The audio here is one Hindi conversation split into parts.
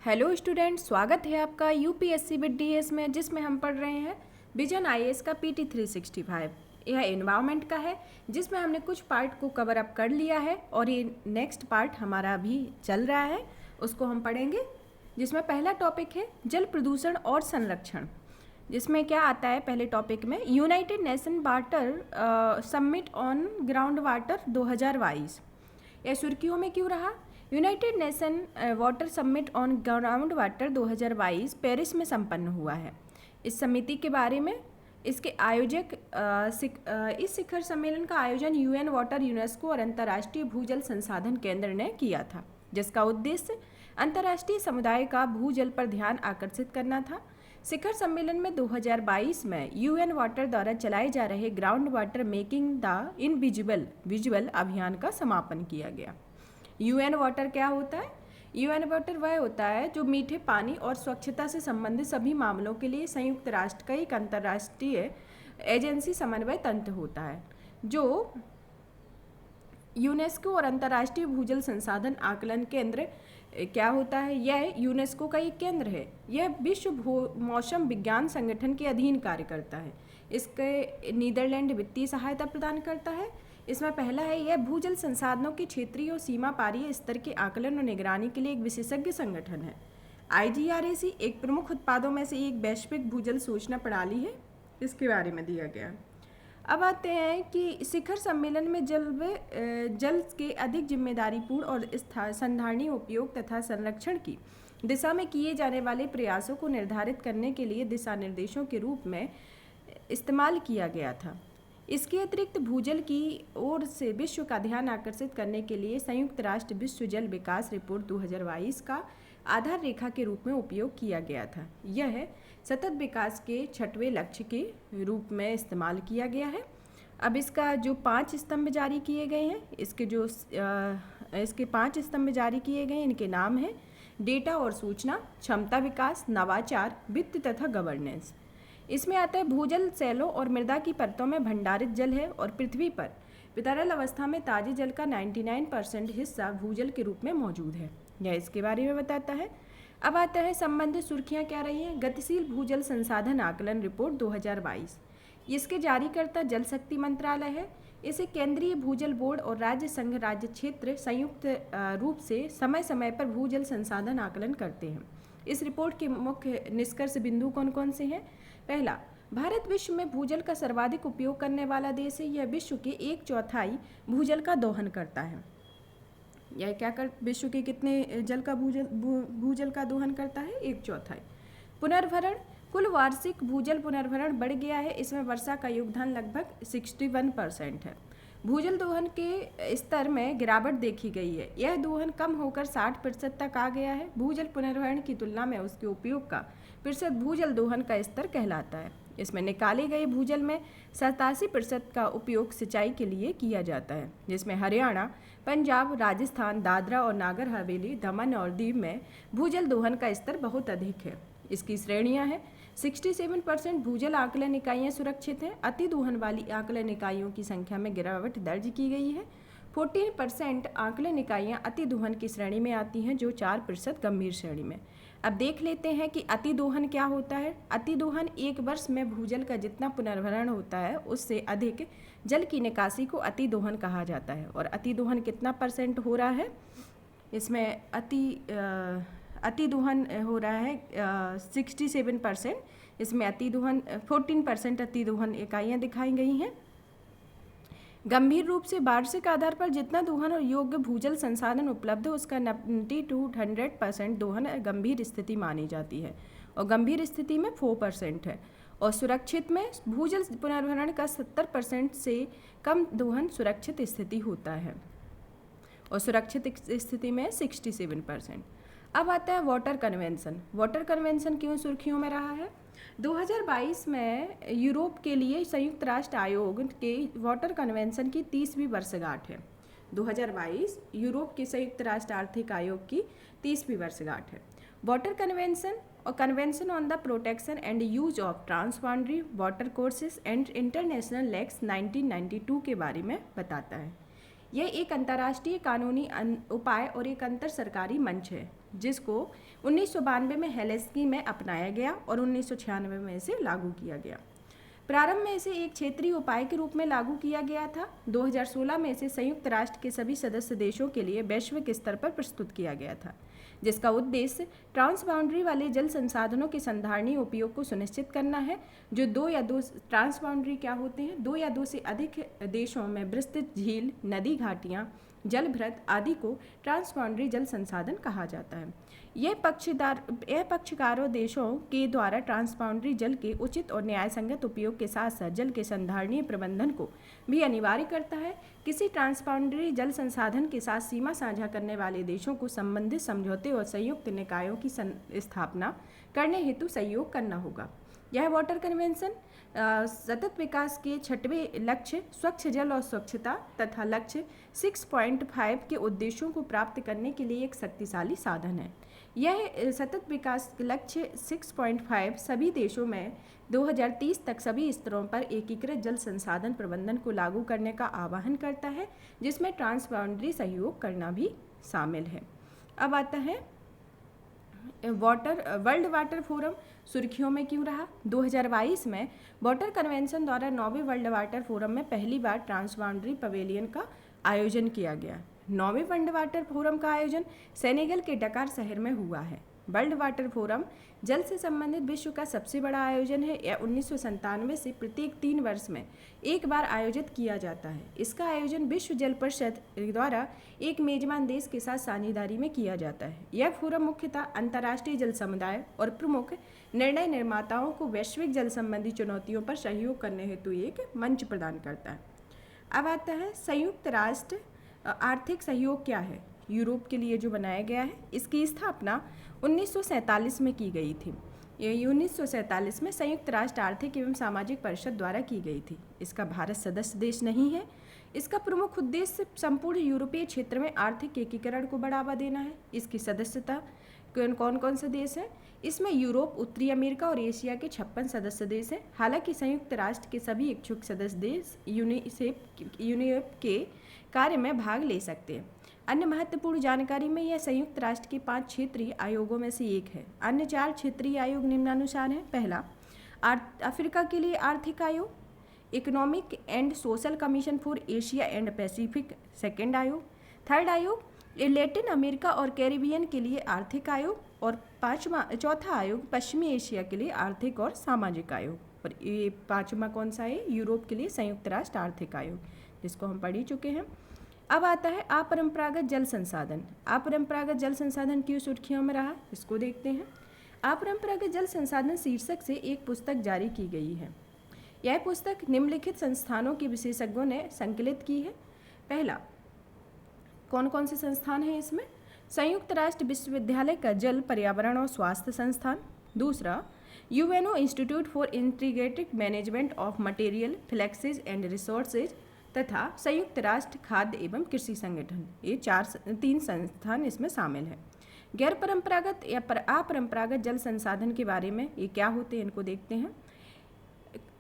हेलो स्टूडेंट, स्वागत है आपका यूपीएससी विद डीएस में, जिसमें हम पढ़ रहे हैं विजन आईएएस का पीटी 365। यह एनवायरनमेंट का है, जिसमें हमने कुछ पार्ट को कवर अप कर लिया है और ये नेक्स्ट पार्ट हमारा अभी चल रहा है, उसको हम पढ़ेंगे। जिसमें पहला टॉपिक है जल प्रदूषण और संरक्षण। जिसमें क्या आता है पहले टॉपिक में, United nation water summit on ground water 2022। यह सुर्खियों में क्यों रहा? United nation water summit on ground water 2022 Paris में संपन्न हुआ है। इस समिति के बारे में इसके आयोजक इस शिखर सम्मेलन का आयोजन यूएन वाटर, यूनेस्को और अंतर्राष्ट्रीय भूजल संसाधन केंद्र ने किया था, जिसका उद्देश्य अंतर्राष्ट्रीय समुदाय का भूजल पर ध्यान आकर्षित करना था। शिखर सम्मेलन में 2022 में यूएन वाटर द्वारा चलाए जा रहे ground water making the invisible अभियान का समापन किया गया। यूएन वाटर क्या होता है? यूएन वाटर वह होता है जो मीठे पानी और स्वच्छता से संबंधित सभी मामलों के लिए संयुक्त राष्ट्र का एक अंतर्राष्ट्रीय एजेंसी समन्वय तंत्र होता है, जो यूनेस्को और अंतर्राष्ट्रीय भूजल संसाधन आकलन केंद्र क्या होता है? यह यूनेस्को का एक केंद्र है। यह विश्व मौसम विज्ञान संगठन के अधीन कार्य करता है। इसके नीदरलैंड वित्तीय सहायता प्रदान करता है। इसमें पहला है, यह भूजल संसाधनों के क्षेत्रीय और सीमा पारीय स्तर के आकलन और निगरानी के लिए एक विशेषज्ञ संगठन है। IGRAC एक प्रमुख उत्पादों में से एक वैश्विक भूजल सूचना प्रणाली है। इसके बारे में दिया गया। अब आते हैं कि शिखर सम्मेलन में जल के अधिक जिम्मेदारीपूर्ण और संधारणीय उपयोग तथा संरक्षण की दिशा में किए जाने वाले प्रयासों को निर्धारित करने के लिए दिशा निर्देशों के रूप में इस्तेमाल किया गया था। इसके अतिरिक्त भूजल की ओर से विश्व का ध्यान आकर्षित करने के लिए संयुक्त राष्ट्र विश्व जल विकास रिपोर्ट 2022 का आधार रेखा के रूप में उपयोग किया गया था। यह सतत विकास के 6वें लक्ष्य के रूप में इस्तेमाल किया गया है। अब इसका जो 5 स्तंभ जारी किए गए हैं, इसके 5 स्तंभ जारी किए गए हैं, इनके नाम हैं डेटा और सूचना, क्षमता विकास, नवाचार, वित्त तथा गवर्नेंस। इसमें आता है भूजल सेलों और मृदा की परतों में भंडारित जल है और पृथ्वी पर तरल अवस्था में ताजे जल का 99% हिस्सा भूजल के रूप में मौजूद है। यह इसके बारे में बताता है। अब आता है संबंधित सुर्खियां क्या रही हैं। गतिशील भूजल संसाधन आकलन रिपोर्ट 2022। इसके जारीकर्ता जल शक्ति मंत्रालय है। इसे केंद्रीय भूजल बोर्ड और राज्य संघ राज्य क्षेत्र संयुक्त रूप से समय समय पर भूजल संसाधन आकलन करते हैं। इस रिपोर्ट के मुख्य निष्कर्ष बिंदु कौन कौन से हैं? पहला, भारत विश्व में भूजल का सर्वाधिक उपयोग करने वाला देश है। यह विश्व के 1/4 भूजल का दोहन करता है। यह क्या विश्व के कितने जल का भूजल का दोहन करता है? 1/4। पुनर्भरण, कुल वार्षिक भूजल पुनर्भरण बढ़ गया है। इसमें वर्षा का योगदान लगभग 61% है। भूजल दोहन के स्तर में गिरावट देखी गई है। यह दोहन कम होकर 60% तक आ गया है। भूजल पुनर्भरण की तुलना में उसके उपयोग का प्रतिशत भूजल दोहन का स्तर कहलाता है। इसमें निकाले गए भूजल में 87% का उपयोग सिंचाई के लिए किया जाता है, जिसमें हरियाणा, पंजाब, राजस्थान, दादरा और नागर हवेली, दमन और दीव में भूजल दोहन का स्तर बहुत अधिक है। इसकी श्रेणियां हैं। 67% भूजल आकलन इकाइयाँ सुरक्षित हैं। अति दोहन वाली आकलन इकाइयों की संख्या में गिरावट दर्ज की गई है। 14% आकलन इकाइयाँ अति दोहन की श्रेणी में आती हैं, जो 4% गंभीर श्रेणी में। अब देख लेते हैं कि अति दोहन क्या होता है। अति दोहन एक वर्ष में भूजल का जितना पुनर्भरण होता है उससे अधिक जल की निकासी को अति दोहन कहा जाता है। और अति दोहन कितना % हो रहा है? इसमें अति दोहन हो रहा है 67%। इसमें अति दोहन 14% अति दोहन इकाइयाँ दिखाई गई हैं। गंभीर रूप से वार्षिक आधार पर जितना दोहन और योग्य भूजल संसाधन उपलब्ध है, उसका 90 to 100% दोहन गंभीर स्थिति मानी जाती है और गंभीर स्थिति में 4% है। और सुरक्षित में भूजल पुनर्भरण का 70% से कम दोहन सुरक्षित स्थिति होता है और सुरक्षित स्थिति में 67%। अब आता है वाटर कन्वेंशन। वाटर कन्वेंशन क्यों सुर्खियों में रहा है? 2022 में यूरोप के लिए संयुक्त राष्ट्र आयोग के वाटर कन्वेंशन की 30वीं वर्षगांठ है। 2022 यूरोप के संयुक्त राष्ट्र आर्थिक आयोग की 30वीं वर्षगांठ है। वाटर कन्वेंशन और convention on the protection and use of transboundary water courses and international lakes 1992 के बारे में बताता है। यह एक अंतर्राष्ट्रीय कानूनी उपाय और एक अंतर सरकारी मंच है जिसको 1992 में हेलसिंकी में अपनाया गया और 1996 में इसे लागू किया गया। प्रारंभ में इसे एक क्षेत्रीय उपाय के रूप में लागू किया गया था। 2016 में इसे संयुक्त राष्ट्र के सभी सदस्य देशों के लिए वैश्विक स्तर पर प्रस्तुत किया गया था, जिसका उद्देश्य ट्रांसबाउंड्री वाले जल संसाधनों के संधारणीय उपयोग को सुनिश्चित करना है, जो ट्रांसबाउंड्री क्या होते हैं, 2 या 2 से अधिक देशों में विस्तृत झील, नदी, घाटियाँ, जलभृत आदि को ट्रांसबाउंड्री जल संसाधन कहा जाता है। यह पक्षकारों देशों के द्वारा ट्रांसबाउंड्री जल के उचित और न्यायसंगत उपयोग के साथ साथ जल के संधारणीय प्रबंधन को भी अनिवार्य करता है। किसी ट्रांसबाउंड्री जल संसाधन के साथ सीमा साझा करने वाले देशों को संबंधित समझौते और संयुक्त निकायों की स्थापना करने हेतु सहयोग करना होगा। यह वाटर कन्वेंशन सतत विकास के 6वें लक्ष्य स्वच्छ जल और स्वच्छता तथा लक्ष्य 6.5 के उद्देश्यों को प्राप्त करने के लिए एक शक्तिशाली साधन है। यह सतत विकास लक्ष्य 6.5 सभी देशों में 2030 तक सभी स्तरों पर एकीकृत जल संसाधन प्रबंधन को लागू करने का आह्वान करता है, जिसमें ट्रांसबाउंड्री सहयोग करना भी शामिल है। अब आता है वर्ल्ड वाटर फोरम सुर्खियों में क्यों रहा। 2022 में वाटर कन्वेंशन द्वारा 9वें वर्ल्ड वाटर फोरम में पहली बार ट्रांसबाउंड्री पवेलियन का आयोजन किया गया। 9वें वर्ल्ड वाटर फोरम का आयोजन सेनेगल के डकार शहर में हुआ है। वर्ल्ड वाटर फोरम जल से संबंधित विश्व का सबसे बड़ा आयोजन है। यह 1997 से प्रत्येक 3 वर्ष में एक बार आयोजित किया जाता है। इसका आयोजन विश्व जल परिषद द्वारा एक मेजबान देश के साथ साझेदारी में किया जाता है। यह फोरम मुख्यतः अंतर्राष्ट्रीय जल समुदाय और प्रमुख निर्णय निर्माताओं को वैश्विक जल संबंधी चुनौतियों पर सहयोग करने हेतु एक मंच प्रदान करता है। अब आता है संयुक्त राष्ट्र आर्थिक सहयोग क्या है। यूरोप के लिए जो बनाया गया है, इसकी स्थापना 1947 में की गई थी। ये 1947 में संयुक्त राष्ट्र आर्थिक एवं सामाजिक परिषद द्वारा की गई थी। इसका भारत सदस्य देश नहीं है। इसका प्रमुख उद्देश्य संपूर्ण यूरोपीय क्षेत्र में आर्थिक एकीकरण को बढ़ावा देना है। इसकी सदस्यता कौन कौन से देश हैं? इसमें यूरोप, उत्तरी अमेरिका और एशिया के 56 सदस्य देश हैं। हालांकि संयुक्त राष्ट्र के सभी इच्छुक सदस्य देश यूनियप के कार्य में भाग ले सकते हैं। अन्य महत्वपूर्ण जानकारी में यह संयुक्त राष्ट्र के 5 क्षेत्रीय आयोगों में से एक है। अन्य 4 क्षेत्रीय आयोग निम्नानुसार हैं। पहला, अफ्रीका के लिए आर्थिक आयोग, economic and social commission for Asia and Pacific second आयोग। थर्ड आयोग लैटिन अमेरिका और कैरिबियन के लिए आर्थिक आयोग। और चौथा आयोग पश्चिमी एशिया के लिए आर्थिक और सामाजिक आयोग। और ये 5वां कौन सा है? यूरोप के लिए संयुक्त राष्ट्र आर्थिक आयोग, जिसको हम पढ़ ही चुके हैं। अब आता है अपरंपरागत जल संसाधन। अपरंपरागत जल संसाधन क्यों सुर्खियों में रहा, इसको देखते हैं। अपरंपरागत जल संसाधन शीर्षक से एक पुस्तक जारी की गई है। यह पुस्तक निम्नलिखित संस्थानों के विशेषज्ञों ने संकलित की है। पहला, कौन कौन से संस्थान हैं इसमें? संयुक्त राष्ट्र विश्वविद्यालय का जल, पर्यावरण और स्वास्थ्य संस्थान। दूसरा, UNO institute for integrated management of material, fluxes and resources तथा संयुक्त राष्ट्र खाद्य एवं कृषि संगठन। ये 3 संस्थान इसमें शामिल हैं। गैर परंपरागत या अपरंपरागत जल संसाधन के बारे में ये क्या होते हैं, इनको देखते हैं।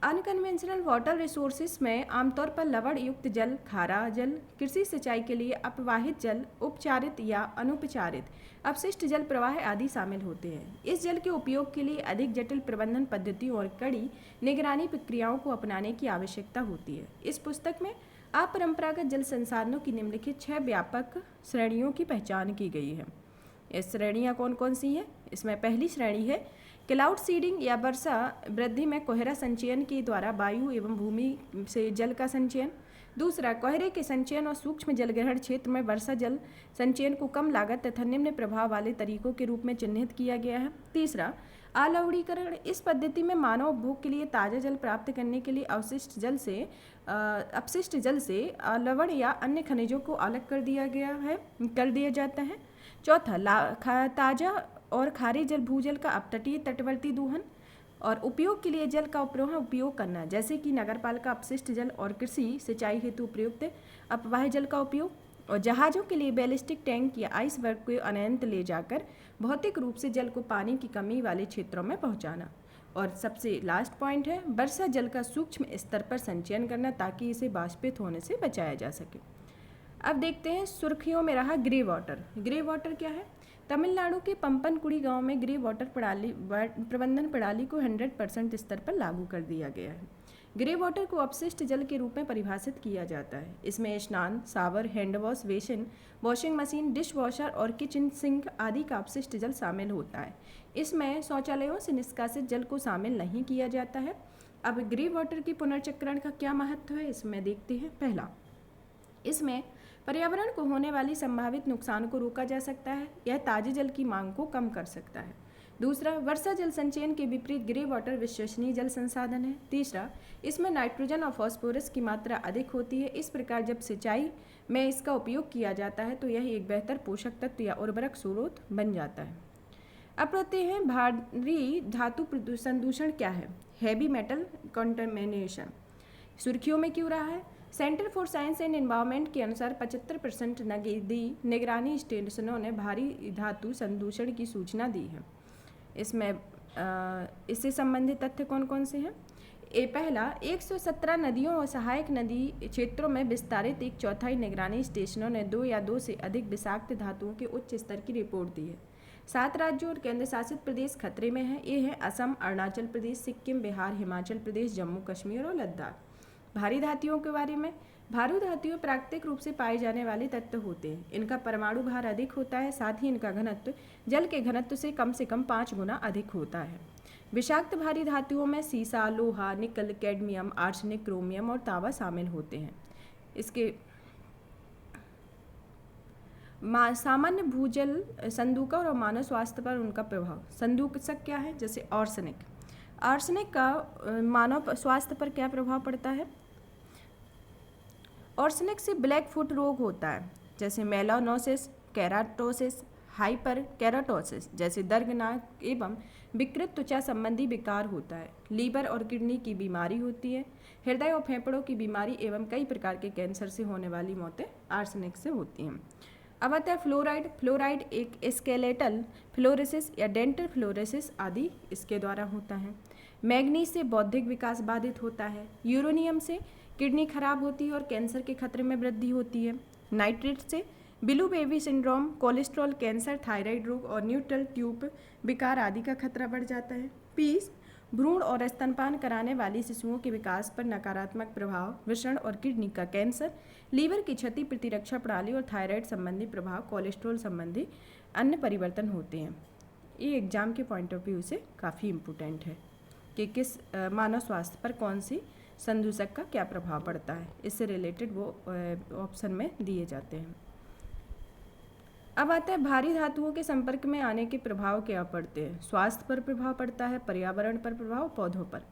अनकन्वेंशनल वाटर रिसोर्सेज में आमतौर पर लवण युक्त जल, खारा जल, कृषि सिंचाई के लिए अपवाहित जल, उपचारित या अनुपचारित अपशिष्ट जल प्रवाह आदि शामिल होते हैं। इस जल के उपयोग के लिए अधिक जटिल प्रबंधन पद्धतियों और कड़ी निगरानी प्रक्रियाओं को अपनाने की आवश्यकता होती है। इस पुस्तक में अपरंपरागत जल संसाधनों की निम्नलिखित 6 व्यापक श्रेणियों की पहचान की गई है। ये श्रेणियाँ कौन कौन सी हैं? इसमें पहली श्रेणी है क्लाउड सीडिंग या वर्षा वृद्धि में कोहरा संचयन के द्वारा वायु एवं भूमि से जल का संचयन। दूसरा, कोहरे के संचयन और सूक्ष्म जलग्रहण क्षेत्र में वर्षा जल संचयन को कम लागत तथा निम्न प्रभाव वाले तरीकों के रूप में चिन्हित किया गया है। तीसरा, अलवणीकरण। इस पद्धति में मानव उपभोग के लिए ताज़ा जल प्राप्त करने के लिए अपशिष्ट जल से लवण या अन्य खनिजों को अलग कर दिया जाता है। चौथा, ताज़ा और खारे जल भूजल का अपतटीय तटवर्ती दोहन और उपयोग के लिए जल का उपयोग करना, जैसे कि नगरपालिका अपशिष्ट जल और कृषि सिंचाई हेतु उपयुक्त अपवाह जल का उपयोग, और जहाज़ों के लिए बैलिस्टिक टैंक या आइसबर्ग को अनंत ले जाकर भौतिक रूप से जल को पानी की कमी वाले क्षेत्रों में पहुंचाना। और सबसे लास्ट पॉइंट है वर्षा जल का सूक्ष्म स्तर पर संचयन करना, ताकि इसे वाष्पित होने से बचाया जा सके। अब देखते हैं सुर्खियों में रहा ग्रे वाटर। ग्रे वाटर क्या है? तमिलनाडु के पंपनकुड़ी गांव में ग्रे वाटर प्रबंधन प्रणाली को 100% स्तर पर लागू कर दिया गया है। ग्रे वाटर को अपशिष्ट जल के रूप में परिभाषित किया जाता है। इसमें स्नान, shower, hand wash, basin, washing machine, dish washer और किचन सिंक आदि का अपशिष्ट जल शामिल होता है। इसमें शौचालयों से निष्कासित जल को शामिल नहीं किया जाता है। अब ग्रे वाटर की पुनर्चक्रण का क्या महत्व है, इसमें देखते हैं। पहला, इसमें पर्यावरण को होने वाली संभावित नुकसान को रोका जा सकता है। यह ताजे जल की मांग को कम कर सकता है। दूसरा, वर्षा जल संचयन के विपरीत ग्रे वाटर विश्वसनीय जल संसाधन है। तीसरा, इसमें नाइट्रोजन और फास्फोरस की मात्रा अधिक होती है। इस प्रकार जब सिंचाई में इसका उपयोग किया जाता है तो यह एक बेहतर पोषक तत्व या उर्वरक स्रोत बन जाता है। अब कहते हैं भारी धातु प्रदूषण क्या है? हैवी मेटल कंटामिनेशन सुर्खियों में क्यों रहा है? Centre for science and environment के अनुसार 75% नगदी निगरानी स्टेशनों ने भारी धातु संदूषण की सूचना दी है। इसमें इससे संबंधित तथ्य कौन कौन से हैं? पहला, 117 नदियों और सहायक नदी क्षेत्रों में विस्तारित 1/4 निगरानी स्टेशनों ने 2 या 2 से अधिक विषाक्त धातुओं के उच्च स्तर की रिपोर्ट दी है। 7 राज्यों और केंद्र शासित प्रदेश खतरे में हैं। ये हैं असम, अरुणाचल प्रदेश, सिक्किम, बिहार, हिमाचल प्रदेश, जम्मू कश्मीर और लद्दाख। भारी धातुओं के बारे में, भारी धातुएं प्राकृतिक रूप से पाए जाने वाले तत्व होते हैं। इनका परमाणु भार अधिक होता है, साथ ही इनका घनत्व जल के घनत्व से कम 5 गुना अधिक होता है। विषाक्त भारी धातुओं में सीसा, लोहा, निकल, कैडमियम, आर्सेनिक, क्रोमियम और तांबा शामिल होते हैं। इसके सामान्य भूजल संदूषक और मानव स्वास्थ्य पर उनका प्रभाव। संदूषक क्या है? जैसे आर्सेनिक। आर्सेनिक का मानव स्वास्थ्य पर क्या प्रभाव पड़ता है? आर्सेनिक से ब्लैक फुट रोग होता है, जैसे मेलानोसिस, केराटोसिस, हाइपर केराटोसिस जैसे दर्दनाक एवं विकृत त्वचा संबंधी विकार होता है। लीवर और किडनी की बीमारी होती है। हृदय और फेफड़ों की बीमारी एवं कई प्रकार के कैंसर से होने वाली मौतें आर्सेनिक से होती हैं। अब आता है फ्लोराइड। फ्लोराइड एक स्केलेटल फ्लोरोसिस या डेंटल फ्लोरोसिस आदि इसके द्वारा होता है। मैग्नीज से बौद्धिक विकास बाधित होता है। यूरेनियम से किडनी खराब होती है और कैंसर के खतरे में वृद्धि होती है। नाइट्रेट से blue baby syndrome, cholesterol, cancer, thyroid रोग और न्यूट्रल ट्यूब विकार आदि का खतरा बढ़ जाता है। पीस भ्रूण और स्तनपान कराने वाली शिशुओं के विकास पर नकारात्मक प्रभाव, वृषण और किडनी का कैंसर, लीवर की क्षति, प्रतिरक्षा प्रणाली और थायराइड संबंधी प्रभाव, कोलेस्ट्रॉल संबंधी अन्य परिवर्तन होते हैं। ये एग्जाम के पॉइंट ऑफ व्यू से काफ़ी इम्पोर्टेंट है कि किस मानव स्वास्थ्य पर कौन सी संदूषक का क्या प्रभाव पड़ता है। इससे रिलेटेड वो ऑप्शन में दिए जाते हैं। अब आता है भारी धातुओं के संपर्क में आने के प्रभाव क्या पड़ते हैं। स्वास्थ्य पर प्रभाव पड़ता है, पर्यावरण पर प्रभाव, पौधों पर।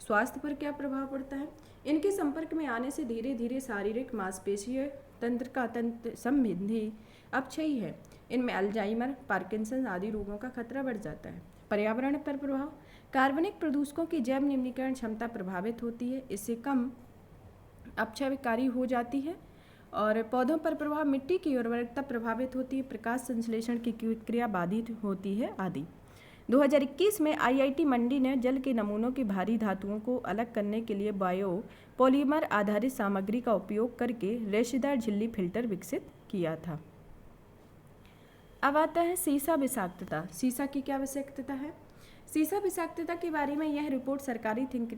स्वास्थ्य पर क्या प्रभाव पड़ता है? इनके संपर्क में आने से धीरे धीरे शारीरिक, मांसपेशीय तंत्र का तंत्र संबंधी अपक्षयी है। इनमें अल्जाइमर, पार्किंसन आदि रोगों का खतरा बढ़ जाता है। पर्यावरण पर प्रभाव, कार्बनिक प्रदूषकों की जैव निम्नीकरण क्षमता प्रभावित होती है, इससे कम अपक्षयकारी हो जाती है। और पौधों पर प्रभाव, मिट्टी की उर्वरकता प्रभावित होती है, प्रकाश संश्लेषण की क्रिया बाधित होती है आदि। 2021 में IIT मंडी ने जल के नमूनों की भारी धातुओं को अलग करने के लिए बायो पॉलीमर आधारित सामग्री का उपयोग करके रेशेदार झिल्ली फिल्टर विकसित किया था। अब आता है सीसा विषाक्तता। सीसा की क्या विषाक्तता है? सीसा विषाक्तता के बारे में यह रिपोर्ट सरकारी थिंक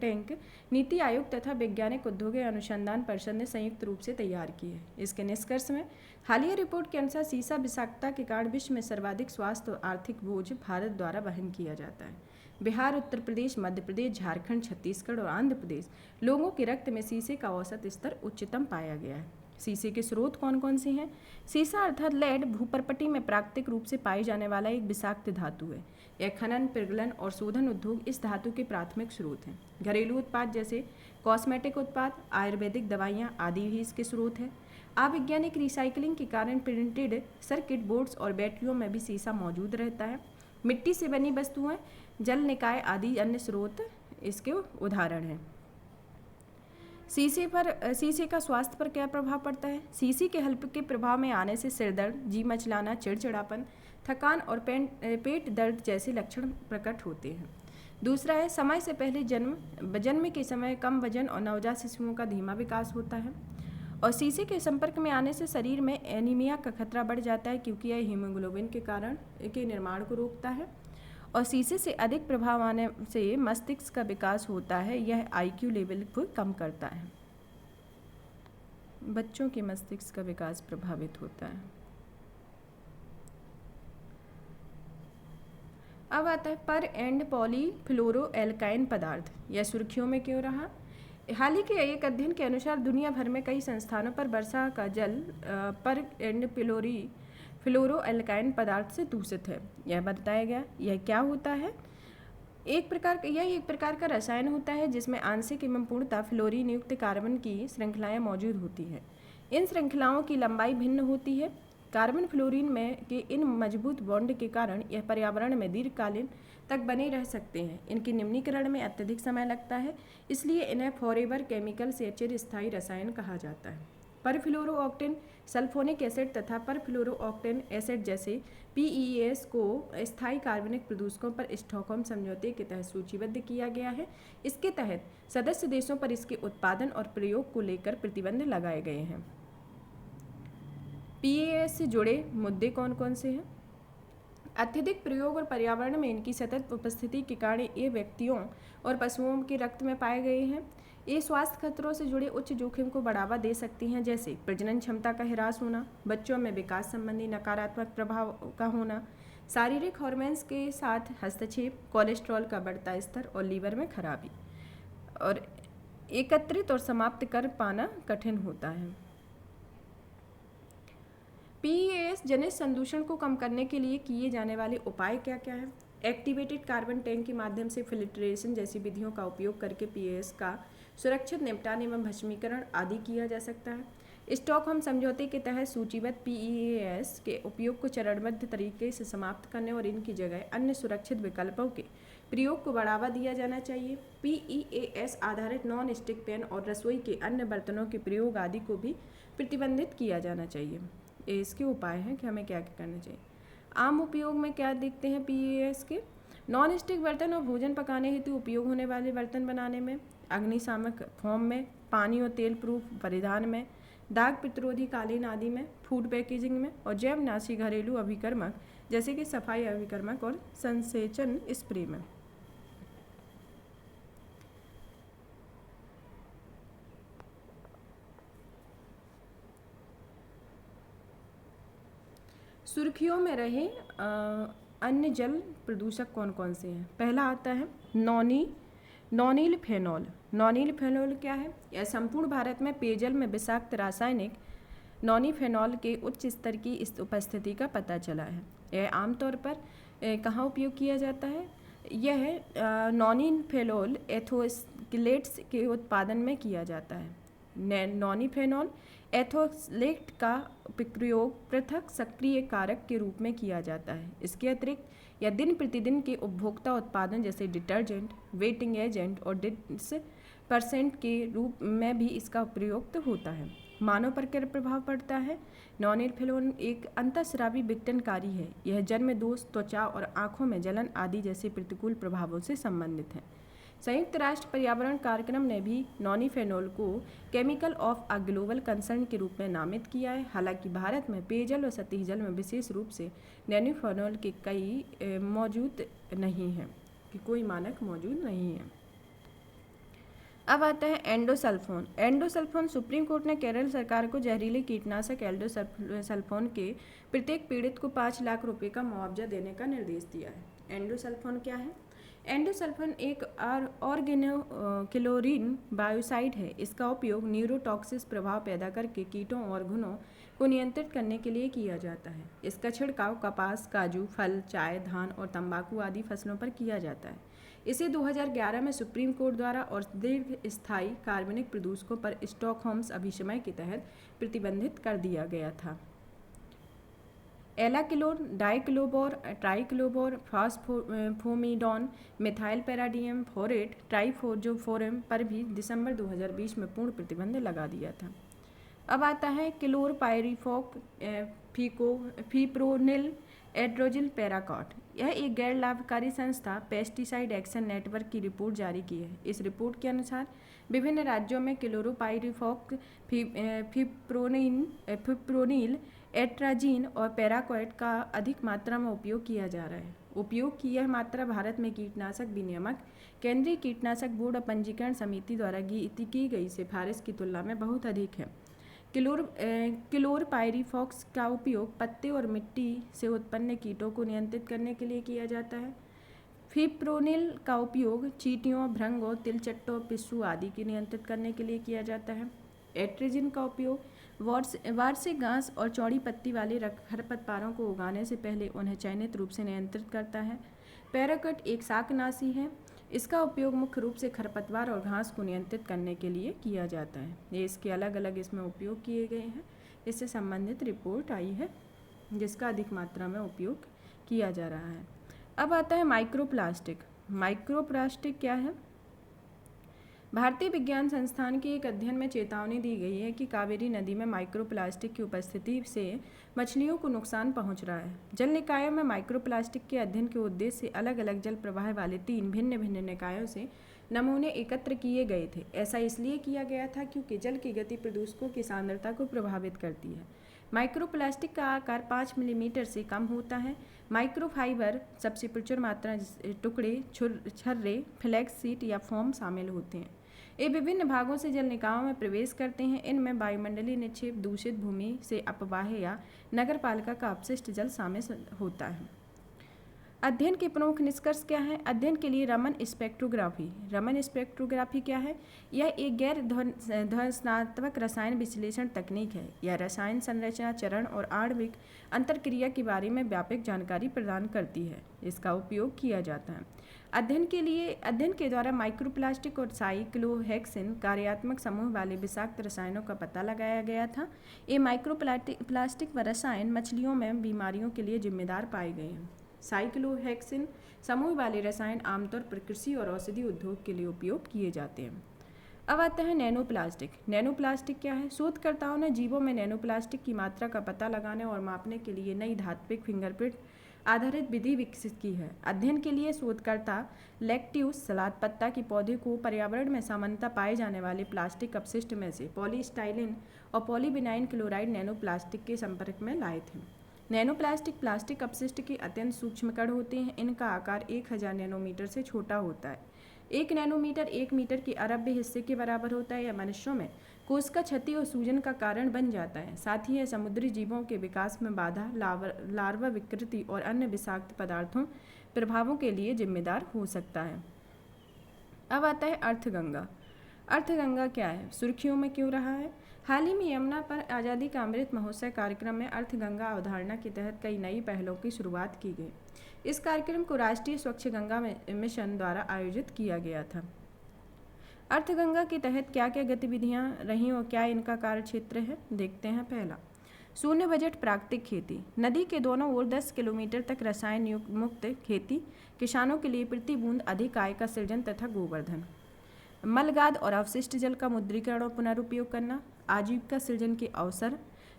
टैंक नीति आयोग तथा वैज्ञानिक उद्योग अनुसंधान परिषद ने संयुक्त रूप से तैयार की है। इसके निष्कर्ष में हालिया रिपोर्ट के अनुसार सीसा विषाक्तता के कारण विश्व में सर्वाधिक स्वास्थ्य और आर्थिक बोझ भारत द्वारा वहन किया जाता है। बिहार, उत्तर प्रदेश, मध्य प्रदेश, झारखंड, छत्तीसगढ़ और आंध्र प्रदेश लोगों के रक्त में सीसे का औसत स्तर उच्चतम पाया गया है। सीसे के स्रोत कौन कौन से हैं? सीसा अर्थात लेड भूपर्पटी में प्राकृतिक रूप से पाई जाने वाला एक विषाक्त धातु है। यह खनन, पिघलन और शोधन उद्योग इस धातु के प्राथमिक स्रोत हैं। घरेलू उत्पाद जैसे कॉस्मेटिक उत्पाद, आयुर्वेदिक दवाइयाँ आदि भी इसके स्रोत हैं। अवैज्ञानिक रिसाइकलिंग के कारण प्रिंटेड सर्किट बोर्ड्स और बैटरियों में भी सीसा मौजूद रहता है। मिट्टी से बनी वस्तुएं, जल निकाय आदि अन्य स्रोत इसके उदाहरण हैं। सीसे का स्वास्थ्य पर क्या प्रभाव पड़ता है? सीसे के हल्के प्रभाव में आने से सिरदर्द, जी मचलाना, चिड़चिड़ापन, थकान और पेट दर्द जैसे लक्षण प्रकट होते हैं। दूसरा है समय से पहले जन्म के समय कम वजन और नवजात शिशुओं का धीमा विकास होता है। और शीशे के संपर्क में आने से शरीर में एनीमिया का खतरा बढ़ जाता है, क्योंकि यह हीमोग्लोबिन के कारण के निर्माण को रोकता है। और शीशे से अधिक प्रभाव आने से मस्तिष्क का विकास होता है, यह आईक्यू लेवल को कम करता है। बच्चों के मस्तिष्क का विकास प्रभावित होता है। अब आता है पर एंड पॉलीफ्लोरोएल्काइन पदार्थ, यह सुर्खियों में क्यों रहा? हाल ही के एक अध्ययन के अनुसार दुनिया भर में कई संस्थानों पर वर्षा का जल पर एंड फ्लोरोएल्काइन पदार्थ से दूषित है। यह बताया गया। यह क्या होता है? यह एक प्रकार का रसायन होता है जिसमें आंशिक एवं पूर्णतः फ्लोरीन युक्त कार्बन की श्रृंखलाएं मौजूद होती हैं। इन श्रृंखलाओं की लंबाई भिन्न होती है। कार्बन फ्लोरीन में के इन मजबूत बॉन्ड के कारण यह पर्यावरण में दीर्घकालीन तक बने रह सकते हैं। इनके निम्नीकरण में अत्यधिक समय लगता है, इसलिए इन्हें फॉरएवर केमिकल से चिरस्थायी रसायन कहा जाता है। परफ्लोरोऑक्टेन सल्फोनिक एसिड तथा परफ्लोरोऑक्टेन एसिड जैसे PEAS को स्थायी कार्बनिक प्रदूषकों पर स्टॉकहोम समझौते के तहत सूचीबद्ध किया गया है। इसके तहत सदस्य देशों पर इसके उत्पादन और प्रयोग को लेकर प्रतिबंध लगाए गए हैं। PEAS से जुड़े मुद्दे कौन कौन से हैं? अत्यधिक प्रयोग और पर्यावरण में इनकी सतत उपस्थिति के कारण ये व्यक्तियों और पशुओं के रक्त में पाए गए हैं। ये स्वास्थ्य खतरों से जुड़े उच्च जोखिम को बढ़ावा दे सकती हैं, जैसे प्रजनन क्षमता का ह्रास होना, बच्चों में विकास संबंधी नकारात्मक प्रभाव का होना, शारीरिक हार्मोन्स के साथ हस्तक्षेप, कोलेस्ट्रॉल का बढ़ता स्तर और लीवर में खराबी, और एकत्रित और समाप्त कर पाना कठिन होता है। PEAS जनित संदूषण को कम करने के लिए किए जाने वाले उपाय क्या क्या है? एक्टिवेटेड कार्बन टैंक के माध्यम से फिल्ट्रेशन जैसी विधियों का उपयोग करके PEAS का सुरक्षित निपटान एवं भस्मीकरण आदि किया जा सकता है। स्टॉकहोम समझौते के तहत सूचीबद्ध PEAS के उपयोग को चरणबद्ध तरीके से समाप्त करने और इनकी जगह अन्य सुरक्षित विकल्पों के प्रयोग को बढ़ावा दिया जाना चाहिए। PEAS आधारित नॉन स्टिक पैन और रसोई के अन्य बर्तनों के प्रयोग आदि को भी प्रतिबंधित किया जाना चाहिए। इसके उपाय हैं कि हमें क्या क्या करना चाहिए। आम उपयोग में क्या देखते हैं PEAS के? नॉन स्टिक बर्तन और भोजन पकाने हेतु उपयोग होने वाले बर्तन बनाने में, अग्निशामक फोम में, पानी और तेल प्रूफ परिधान में, दाग प्रतिरोधी कालीन आदि में, फूड पैकेजिंग में, और जैवनाशी घरेलू अभिकर्मक जैसे कि सफाई अभिकर्मक और संसेचन स्प्रे में। सुर्खियों में रहे अन्य जल प्रदूषक कौन कौन से हैं? पहला आता है नॉनिल फेनॉल। नॉनिल फेनॉल क्या है? यह संपूर्ण भारत में पेयजल में विषाक्त रासायनिक नॉनिफेनॉल के उच्च स्तर की इस उपस्थिति का पता चला है। यह आमतौर पर कहाँ उपयोग किया जाता है? यह नॉनिफेनॉल एथोक्लेट्स के उत्पादन में किया जाता है। नॉनिफेनॉल एथोक्लेट का प्रयोग पृथक सक्रिय कारक के रूप में किया जाता है। इसके अतिरिक्त यह दिन प्रतिदिन के उपभोक्ता उत्पादन जैसे डिटर्जेंट, वेटिंग एजेंट और डिस्पर्सेंट के रूप में भी इसका प्रयोग होता है। मानव पर क्या प्रभाव पड़ता है? नॉनिफेनॉल एक अंतःस्रावी विघटनकारी है। यह जन्म दोष, त्वचा और आँखों में जलन आदि जैसे प्रतिकूल प्रभावों से संबंधित है। संयुक्त राष्ट्र पर्यावरण कार्यक्रम ने भी नॉनिफेनॉल को chemical of a global concern के रूप में नामित किया है। हालांकि भारत में पेयजल और सतही जल में विशेष रूप से नॉनिफेनॉल के कई मौजूद नहीं है, कि कोई मानक मौजूद नहीं है। अब आता है एंडोसल्फोन। एंडोसल्फोन सुप्रीम कोर्ट ने केरल सरकार को जहरीले कीटनाशक एंडोसल्फोन के प्रत्येक पीड़ित को 5 लाख रुपए का मुआवजा देने का निर्देश दिया है। एंडोसल्फोन क्या है? एंडोसल्फान एक ऑर्गेनोक्लोरीन बायोसाइड है। इसका उपयोग न्यूरोटॉक्सिक प्रभाव पैदा करके कीटों और घुनों को नियंत्रित करने के लिए किया जाता है। इसका छिड़काव कपास, काजू, फल, चाय, धान और तंबाकू आदि फसलों पर किया जाता है। इसे 2011 में सुप्रीम कोर्ट द्वारा और दीर्घ स्थायी कार्बनिक प्रदूषकों पर स्टॉकहोम्स अभिसमय के तहत प्रतिबंधित कर दिया गया था। एलाकिलोन, डाइक्लोबोर, ट्राइक्लोबोर, फास्फोमीडोन, मिथाइल पैराडियम फोरेट, ट्राइफोजोफोरम पर भी दिसंबर 2020 में पूर्ण प्रतिबंध लगा दिया था। अब आता है क्लोरपाइरीफॉस फिप्रोनिल एड्रोजिल पैराकॉट। यह एक गैर लाभकारी संस्था पेस्टिसाइड एक्शन नेटवर्क की रिपोर्ट जारी की है। इस रिपोर्ट के अनुसार विभिन्न राज्यों में क्लोरोपाइरीफॉस फिप्रोनिल एट्राजीन और पैराक्वाट का अधिक मात्रा में उपयोग किया जा रहा है। उपयोग की यह मात्रा भारत में कीटनाशक विनियामक, केंद्रीय कीटनाशक बोर्ड और पंजीकरण समिति द्वारा की गई सिफारिश की तुलना में बहुत अधिक है। क्लोरपाइरीफॉस का उपयोग पत्ते और मिट्टी से उत्पन्न कीटों को नियंत्रित करने के लिए किया जाता है। फिप्रोनिल का उपयोग चींटियों, भृंगों, तिलचट्टों, पिस्सू आदि की नियंत्रित करने के लिए किया जाता है। एट्राजीन का उपयोग वार्षिक घास और चौड़ी पत्ती वाले खरपतवारों को उगाने से पहले उन्हें चयनित रूप से नियंत्रित करता है। पैराक्वाट एक शाकनाशी है। इसका उपयोग मुख्य रूप से खरपतवार और घास को नियंत्रित करने के लिए किया जाता है। ये इसके अलग अलग इसमें उपयोग किए गए हैं। इससे संबंधित रिपोर्ट आई है जिसका अधिक मात्रा में उपयोग किया जा रहा है। अब आता है माइक्रोप्लास्टिक। माइक्रोप्लास्टिक क्या है? भारतीय विज्ञान संस्थान के एक अध्ययन में चेतावनी दी गई है कि कावेरी नदी में माइक्रोप्लास्टिक की उपस्थिति से मछलियों को नुकसान पहुंच रहा है। जल निकायों में माइक्रोप्लास्टिक के अध्ययन के उद्देश्य से अलग अलग जल प्रवाह वाले 3 भिन्न भिन्न निकायों से नमूने एकत्र किए गए थे। ऐसा इसलिए किया गया था क्योंकि जल की गति प्रदूषकों की सांद्रता को प्रभावित करती है। माइक्रोप्लास्टिक का आकार 5 मिलीमीटर से कम होता है। माइक्रोफाइबर सबसे प्रचुर मात्रा टुकड़े, छर्रे, फ्लैक्स सीड या फोम शामिल होते हैं। ये विभिन्न भागों से जल निकायों में प्रवेश करते हैं। इनमें वायुमंडलीय निक्षेप, दूषित भूमि से अपवाह या नगरपालिका का अपशिष्ट जल शामिल होता है। अध्ययन के प्रमुख निष्कर्ष क्या है? अध्ययन के लिए रमन स्पेक्ट्रोग्राफी। रमन स्पेक्ट्रोग्राफी क्या है? यह एक गैर ध्वंसात्मक रसायन विश्लेषण तकनीक है। यह रसायन संरचना, चरण और आणविक अंतरक्रिया के बारे में व्यापक जानकारी प्रदान करती है। इसका उपयोग किया जाता है अध्ययन के द्वारा माइक्रोप्लास्टिक और साइक्लोहेक्सिन कार्यात्मक समूह वाले विषाक्त रसायनों का पता लगाया गया था। ये माइक्रोप्लास्टिक व रसायन मछलियों में बीमारियों के लिए जिम्मेदार पाए गए हैं। साइक्लोहेक्सिन समूह वाले रसायन आमतौर पर कृषि और औषधि उद्योग के लिए उपयोग किए जाते हैं। अब आता है नैनोप्लास्टिक। नैनोप्लास्टिक क्या है? शोधकर्ताओं ने जीवों में नैनोप्लास्टिक की मात्रा का पता लगाने और मापने के लिए नई धात्विक फिंगरप्रिंट आधारित विधि विकसित की है। अध्ययन के लिए शोधकर्ता लेक्ट्यूस सलाद पत्ता के पौधे को पर्यावरण में सामान्यतः पाए जाने वाले प्लास्टिक अपशिष्ट में से पॉलीस्टाइलिन और पॉलीविनाइल क्लोराइड नैनोप्लास्टिक के संपर्क में लाए थे। नैनोप्लास्टिक प्लास्टिक अपशिष्ट के अत्यंत सूक्ष्म कण होते हैं। इनका आकार 1000 नैनोमीटर से छोटा होता है। 1 नैनोमीटर 1 मीटर के अरबे हिस्से के बराबर होता है। यह मनुष्यों में कोशिका क्षति और सूजन का कारण बन जाता है। साथ ही यह समुद्री जीवों के विकास में बाधा, लार्वा विकृति और अन्य विषाक्त पदार्थों प्रभावों के लिए जिम्मेदार हो सकता है। अब आता है अर्थगंगा। अर्थगंगा क्या है? सुर्खियों में क्यों रहा है? हाल ही में यमुना पर आज़ादी का अमृत महोत्सव कार्यक्रम में अर्थगंगा अवधारणा के तहत कई नई पहलों की शुरुआत की गई। इस कार्यक्रम को राष्ट्रीय स्वच्छ गंगा मिशन द्वारा आयोजित किया गया था। अर्थगंगा के तहत क्या क्या गतिविधियां रहीं और क्या इनका कार्यक्षेत्र है, देखते हैं। पहला, शून्य बजट प्राकृतिक खेती। नदी के दोनों ओर 10 किलोमीटर तक रसायन मुक्त खेती, किसानों के लिए प्रति बूंद अधिक आय का सृजन तथा गोवर्धन। मलगाद और अवशिष्ट जल का मुद्रीकरण और पुनरुपयोग करना, आजीविका सृजन के अवसर,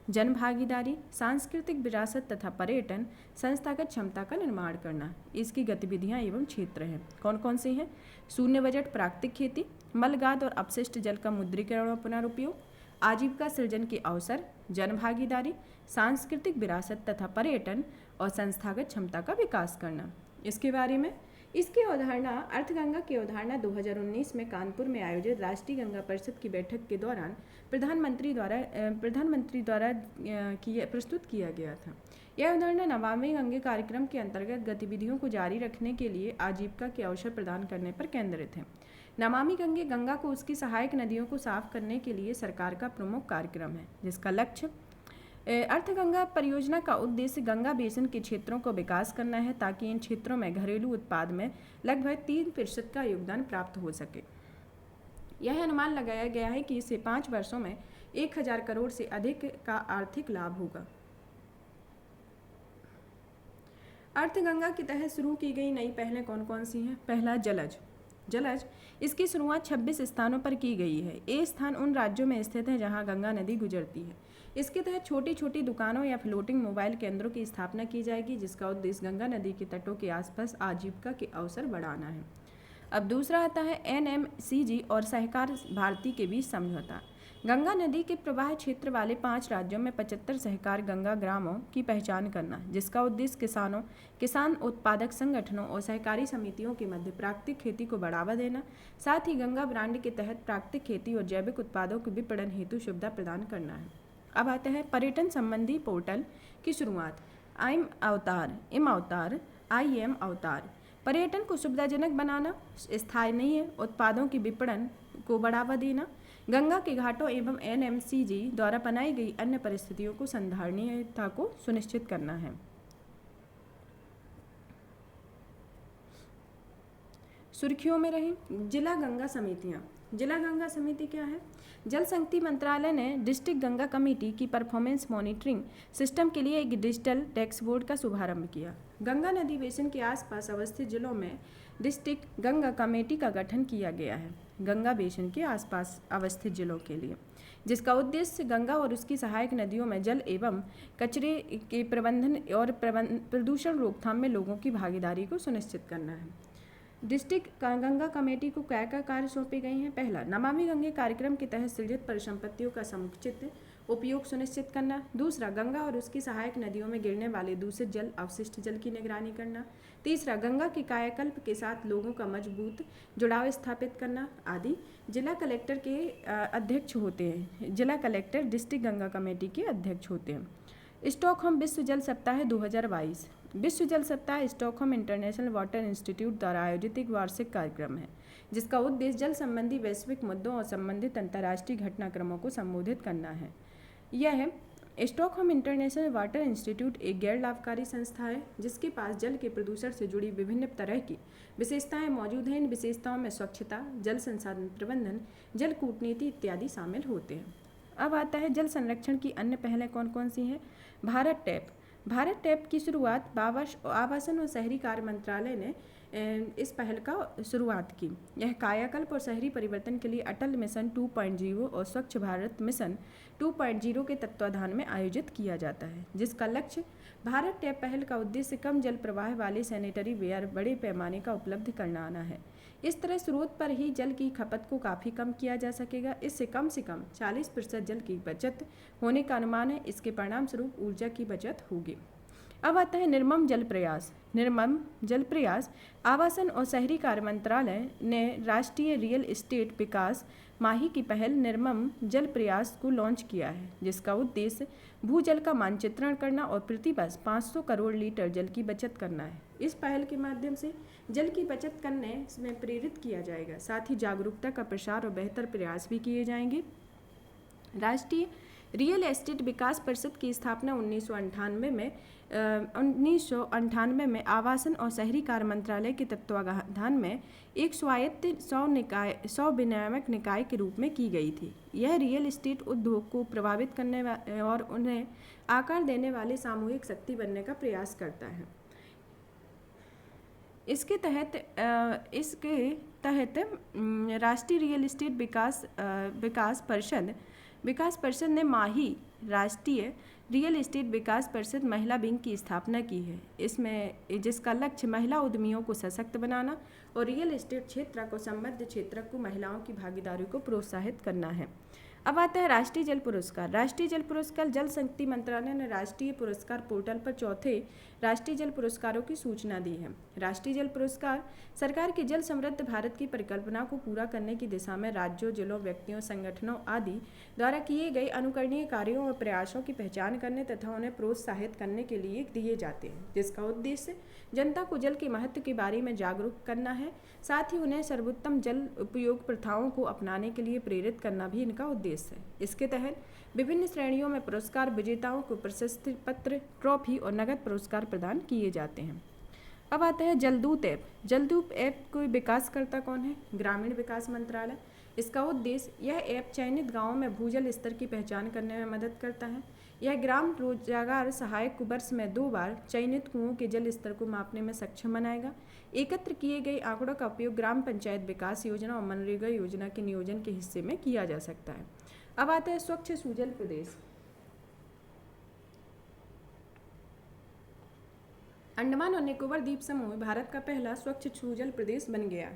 जन भागीदारी, सांस्कृतिक विरासत तथा पर्यटन, संस्थागत क्षमता का निर्माण करना। इसकी गतिविधियां एवं क्षेत्र हैं। कौन कौन से हैं? शून्य बजट प्राकृतिक खेती, मलगाद और अपशिष्ट जल का मुद्रीकरण और पुनरुपयोग, आजीविका सृजन के अवसर, जन भागीदारी, सांस्कृतिक विरासत तथा पर्यटन और संस्थागत क्षमता का विकास करना। इसके बारे में इसकी अवधारणा अर्थगंगा की अवधारणा 2019 में कानपुर में आयोजित राष्ट्रीय गंगा परिषद की बैठक के दौरान प्रधानमंत्री द्वारा प्रस्तुत किया गया था। यह अवधारणा नमामि गंगे कार्यक्रम के अंतर्गत गतिविधियों को जारी रखने के लिए आजीविका के अवसर प्रदान करने पर केंद्रित है। नमामि गंगा को उसकी सहायक नदियों को साफ करने के लिए सरकार का प्रमुख कार्यक्रम है, जिसका लक्ष्य अर्थगंगा परियोजना का उद्देश्य गंगा बेसिन के क्षेत्रों को विकास करना है ताकि इन क्षेत्रों में घरेलू उत्पाद में लगभग 3% का योगदान प्राप्त हो सके। यह अनुमान लगाया गया है कि इससे 5 वर्षों में 1000 करोड़ से अधिक का आर्थिक लाभ होगा। अर्थगंगा के तहत शुरू की गई नई पहलें कौन कौन सी हैं? पहला, जलज। जलज इसकी शुरुआत 26 स्थानों पर की गई है। ये स्थान उन राज्यों में स्थित हैं जहां गंगा नदी गुजरती है। इसके तहत छोटी छोटी दुकानों या फ्लोटिंग मोबाइल केंद्रों की स्थापना की जाएगी, जिसका उद्देश्य गंगा नदी के तटों के आसपास आजीविका के अवसर बढ़ाना है। अब दूसरा आता है NMCG और सहकार भारती के बीच समझौता। गंगा नदी के प्रवाह क्षेत्र वाले 5 राज्यों में 75 सहकार गंगा ग्रामों की पहचान करना, जिसका उद्देश्य किसान उत्पादक संगठनों और सहकारी समितियों के मध्य प्राकृतिक खेती को बढ़ावा देना, साथ ही गंगा ब्रांड के तहत प्राकृतिक खेती और जैविक उत्पादों के विपणन हेतु सुविधा प्रदान करना है। अब आते हैं पर्यटन संबंधी पोर्टल की शुरुआत। IM अवतार पर्यटन को सुविधाजनक बनाना, स्थानीय उत्पादों के विपणन को बढ़ावा देना, गंगा के घाटों एवं NMCG द्वारा बनाई गई अन्य परिस्थितियों को संधारणीयता को सुनिश्चित करना है। सुर्खियों में रही जिला गंगा समितियाँ। जिला गंगा समिति क्या है? जल शक्ति मंत्रालय ने डिस्ट्रिक्ट गंगा कमेटी की परफॉर्मेंस मॉनिटरिंग सिस्टम के लिए एक डिजिटल डैशबोर्ड का शुभारंभ किया। गंगा नदी बेसिन के आसपास अवस्थित जिलों में डिस्ट्रिक्ट गंगा कमेटी का गठन किया गया है, गंगा बेसिन के आसपास अवस्थित जिलों के लिए, जिसका उद्देश्य गंगा और उसकी सहायक नदियों में जल एवं कचरे के प्रबंधन और प्रदूषण रोकथाम में लोगों की भागीदारी को सुनिश्चित करना है। डिस्ट्रिक्ट गंगा कमेटी को क्या क्या कार्य सौंपे गए हैं? पहला, नमामि गंगे कार्यक्रम के तहत सृजित परिसंपत्तियों का समुचित उपयोग सुनिश्चित करना। दूसरा, गंगा और उसकी सहायक नदियों में गिरने वाले दूषित जल, अवशिष्ट जल की निगरानी करना। तीसरा, गंगा के कायाकल्प के साथ लोगों का मजबूत जुड़ाव स्थापित करना आदि। जिला कलेक्टर के अध्यक्ष होते हैं। जिला कलेक्टर डिस्ट्रिक्ट गंगा कमेटी के अध्यक्ष होते हैं। स्टॉकहोम विश्व जल सप्ताह 2022। विश्व जल सप्ताह स्टॉकहोम इंटरनेशनल वाटर इंस्टीट्यूट द्वारा आयोजित एक वार्षिक कार्यक्रम है, जिसका उद्देश्य जल संबंधी वैश्विक मुद्दों और संबंधित अंतर्राष्ट्रीय घटनाक्रमों को संबोधित करना है। यह स्टॉकहोम इंटरनेशनल वाटर इंस्टीट्यूट एक गैर लाभकारी संस्था है, जिसके पास जल के प्रदूषण से जुड़ी विभिन्न तरह की विशेषताएं मौजूद हैं। इन विशेषताओं में स्वच्छता, जल संसाधन प्रबंधन, जल कूटनीति इत्यादि शामिल होते हैं। अब आता है जल संरक्षण की अन्य पहलें कौन कौन सी हैं? भारत टैप। भारत टैप की शुरुआत आवासन और शहरी कार्य मंत्रालय ने इस पहल का शुरुआत की। यह कायाकल्प और शहरी परिवर्तन के लिए अटल मिशन 2.0 और स्वच्छ भारत मिशन 2.0 के तत्वाधान में आयोजित किया जाता है, जिसका लक्ष्य भारत टैप पहल का उद्देश्य कम जल प्रवाह वाले सैनिटरी वेयर बड़े पैमाने का उपलब्ध कराना है। इस तरह स्रोत पर ही जल की खपत को काफ़ी कम किया जा सकेगा। इससे कम से कम 40% जल की बचत होने का अनुमान है। इसके परिणाम स्वरूप ऊर्जा की बचत होगी। अब आता है निर्मम जल प्रयास। निर्मम जल प्रयास आवासन और शहरी कार्य मंत्रालय ने राष्ट्रीय रियल एस्टेट विकास माही की पहल निर्मम जल प्रयास को लॉन्च किया है, जिसका उद्देश्य भूजल का मानचित्रण करना और प्रतिवर्ष 500 करोड़ लीटर जल की बचत करना है। इस पहल के माध्यम से जल की बचत करने में प्रेरित किया जाएगा। साथ ही जागरूकता का प्रसार और बेहतर प्रयास भी किए जाएंगे। राष्ट्रीय रियल एस्टेट विकास परिषद की स्थापना 1998 में आवासन और शहरी कार्य मंत्रालय के तत्वाधान में एक स्वायत्त 100 विनियामक निकाय के रूप में की गई थी। यह रियल एस्टेट उद्योग को प्रभावित करने और उन्हें आकार देने वाले सामूहिक शक्ति बनने का प्रयास करता है। इसके तहत राष्ट्रीय रियल एस्टेट विकास परिषद ने माही राष्ट्रीय रियल एस्टेट विकास परिषद महिला विंग की स्थापना की है। इसमें जिसका लक्ष्य महिला उद्यमियों को सशक्त बनाना और रियल एस्टेट क्षेत्र को संबद्ध क्षेत्र को महिलाओं की भागीदारी को प्रोत्साहित करना है। अब आता है राष्ट्रीय जल पुरस्कार। राष्ट्रीय जल पुरस्कार जल शक्ति मंत्रालय ने राष्ट्रीय पुरस्कार पोर्टल पर चौथे राष्ट्रीय जल पुरस्कारों की सूचना दी है। राष्ट्रीय जल पुरस्कार सरकार के जल समृद्ध भारत की परिकल्पना को पूरा करने की दिशा में राज्यों, जिलों, व्यक्तियों, संगठनों आदि द्वारा किए गए अनुकरणीय कार्यों और प्रयासों की पहचान करने तथा उन्हें प्रोत्साहित करने के लिए दिए जाते हैं, जिसका उद्देश्य जनता को जल के महत्व के बारे में जागरूक करना है। साथ ही उन्हें सर्वोत्तम जल उपयोग प्रथाओं को अपनाने के लिए प्रेरित करना भी इनका उद्देश्य है। इसके तहत विभिन्न श्रेणियों में पुरस्कार विजेताओं को प्रशस्ति पत्र, ट्रॉफी और नगद पुरस्कार प्रदान किए जाते हैं। अब आता है जलदूत ऐप। जलदूत ऐप को विकासकर्ता कौन है? ग्रामीण विकास मंत्रालय। इसका उद्देश्य यह ऐप चयनित गांवों में भूजल स्तर की पहचान करने में मदद करता है। यह ग्राम रोजगार सहायक को वर्ष में 2 बार चयनित कुओं के जल स्तर को मापने में सक्षम बनाएगा। एकत्र किए गए आंकड़ों का उपयोग ग्राम पंचायत विकास योजना और मनरेगा योजना के नियोजन के हिस्से में किया जा सकता है। अब आते हैं स्वच्छ सुजल प्रदेश। अंडमान और निकोबार द्वीप समूह भारत का पहला स्वच्छ सुजल प्रदेश बन गया।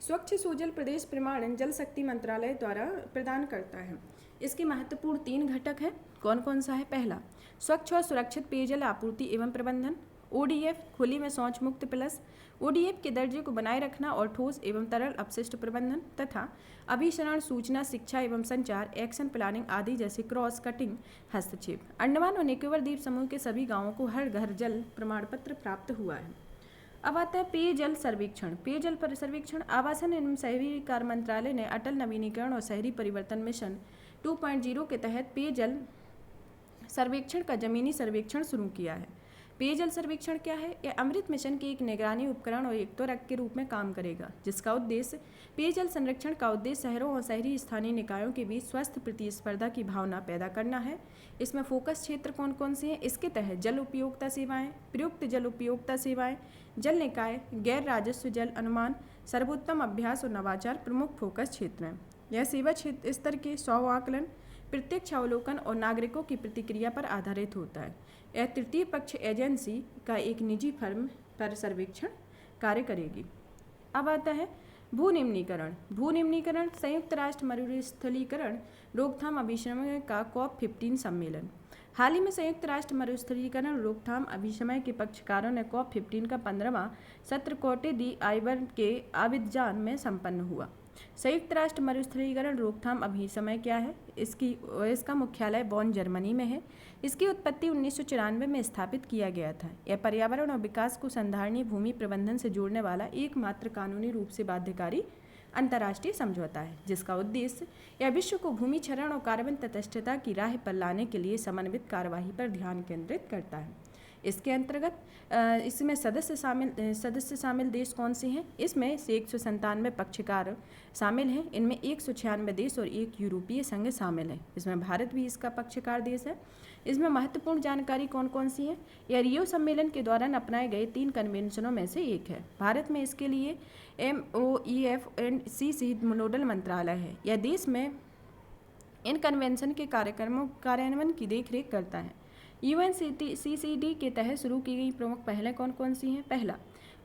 स्वच्छ सुजल प्रदेश प्रमाणन जल शक्ति मंत्रालय द्वारा प्रदान करता है। इसके महत्वपूर्ण 3 घटक हैं। कौन कौन सा है? पहला, स्वच्छ और सुरक्षित पेयजल आपूर्ति एवं प्रबंधन, ODF खुली में शौच मुक्त प्लस, ODF के दर्जे को बनाए रखना और ठोस एवं तरल अपशिष्ट प्रबंधन, तथा अभिसरण, सूचना, शिक्षा एवं संचार, एक्शन प्लानिंग आदि जैसे क्रॉस कटिंग हस्तक्षेप। अंडमान और निकोबार द्वीप समूह के सभी गांवों को हर घर जल प्रमाण पत्र प्राप्त हुआ है। अब आता है पेयजल सर्वेक्षण। पेयजल पर सर्वेक्षण आवासन एवं शहरी कार्य मंत्रालय ने अटल नवीनीकरण और शहरी परिवर्तन मिशन 2.0 के तहत पेयजल सर्वेक्षण का जमीनी सर्वेक्षण शुरू किया है। पेयजल सर्वेक्षण क्या है? यह अमृत मिशन के एक निगरानी उपकरण और एक त्वरक के रूप में काम करेगा, जिसका उद्देश्य पेयजल संरक्षण का उद्देश्य शहरों और शहरी स्थानीय निकायों के बीच स्वस्थ प्रतिस्पर्धा की भावना पैदा करना है। इसमें फोकस क्षेत्र कौन कौन से हैं? इसके तहत जल उपयोगिता सेवाएं, प्रयुक्त जल उपयोगिता सेवाएं, जल निकाय, गैर राजस्व जल अनुमान, सर्वोत्तम अभ्यास और नवाचार प्रमुख फोकस क्षेत्र हैं। यह सेवा क्षेत्र स्तर के 100 आकलन, प्रत्यक्ष अवलोकन और नागरिकों की प्रतिक्रिया पर आधारित होता है। यह तृतीय पक्ष एजेंसी का एक निजी फर्म पर सर्वेक्षण कार्य करेगी। अब आता है भूनिम्नीकरण। भूनिम्नीकरण संयुक्त राष्ट्र मरुस्थलीकरण रोकथाम अभिसमय का COP15 सम्मेलन। हाल ही में संयुक्त राष्ट्र मरुस्थलीकरण रोकथाम अभिसमय के पक्षकारों ने COP15 का 15वां सत्र कोटे दी आइवर के अबिजान में संपन्न हुआ। संयुक्त राष्ट्र मरुस्थलीकरण रोकथाम अभिसमय क्या है? इसका मुख्यालय बॉन जर्मनी में है। इसकी उत्पत्ति 1994 में स्थापित किया गया था। यह पर्यावरण और विकास को संधारणीय भूमि प्रबंधन से जोड़ने वाला एकमात्र कानूनी रूप से बाध्यकारी अंतर्राष्ट्रीय समझौता है, जिसका उद्देश्य यह विश्व को भूमि क्षरण और कार्बन तटस्थता की राह पर लाने के लिए समन्वित कार्यवाही पर ध्यान केंद्रित करता है। इसके अंतर्गत इसमें सदस्य शामिल देश कौन से हैं? इसमें से 197 पक्षकार शामिल हैं। इनमें 196 देश और एक यूरोपीय संघ शामिल है। इसमें भारत भी इसका पक्षकार देश है। इसमें महत्वपूर्ण जानकारी कौन कौन सी है? यह रियो सम्मेलन के दौरान अपनाए गए 3 कन्वेंशनों में से एक है। भारत में इसके लिए MOEF&CC नोडल मंत्रालय है। यह देश में इन कन्वेंशन के कार्यान्वयन की देखरेख करता है। UNCCD के तहत शुरू की गई प्रमुख पहलें कौन कौन सी हैं? पहला,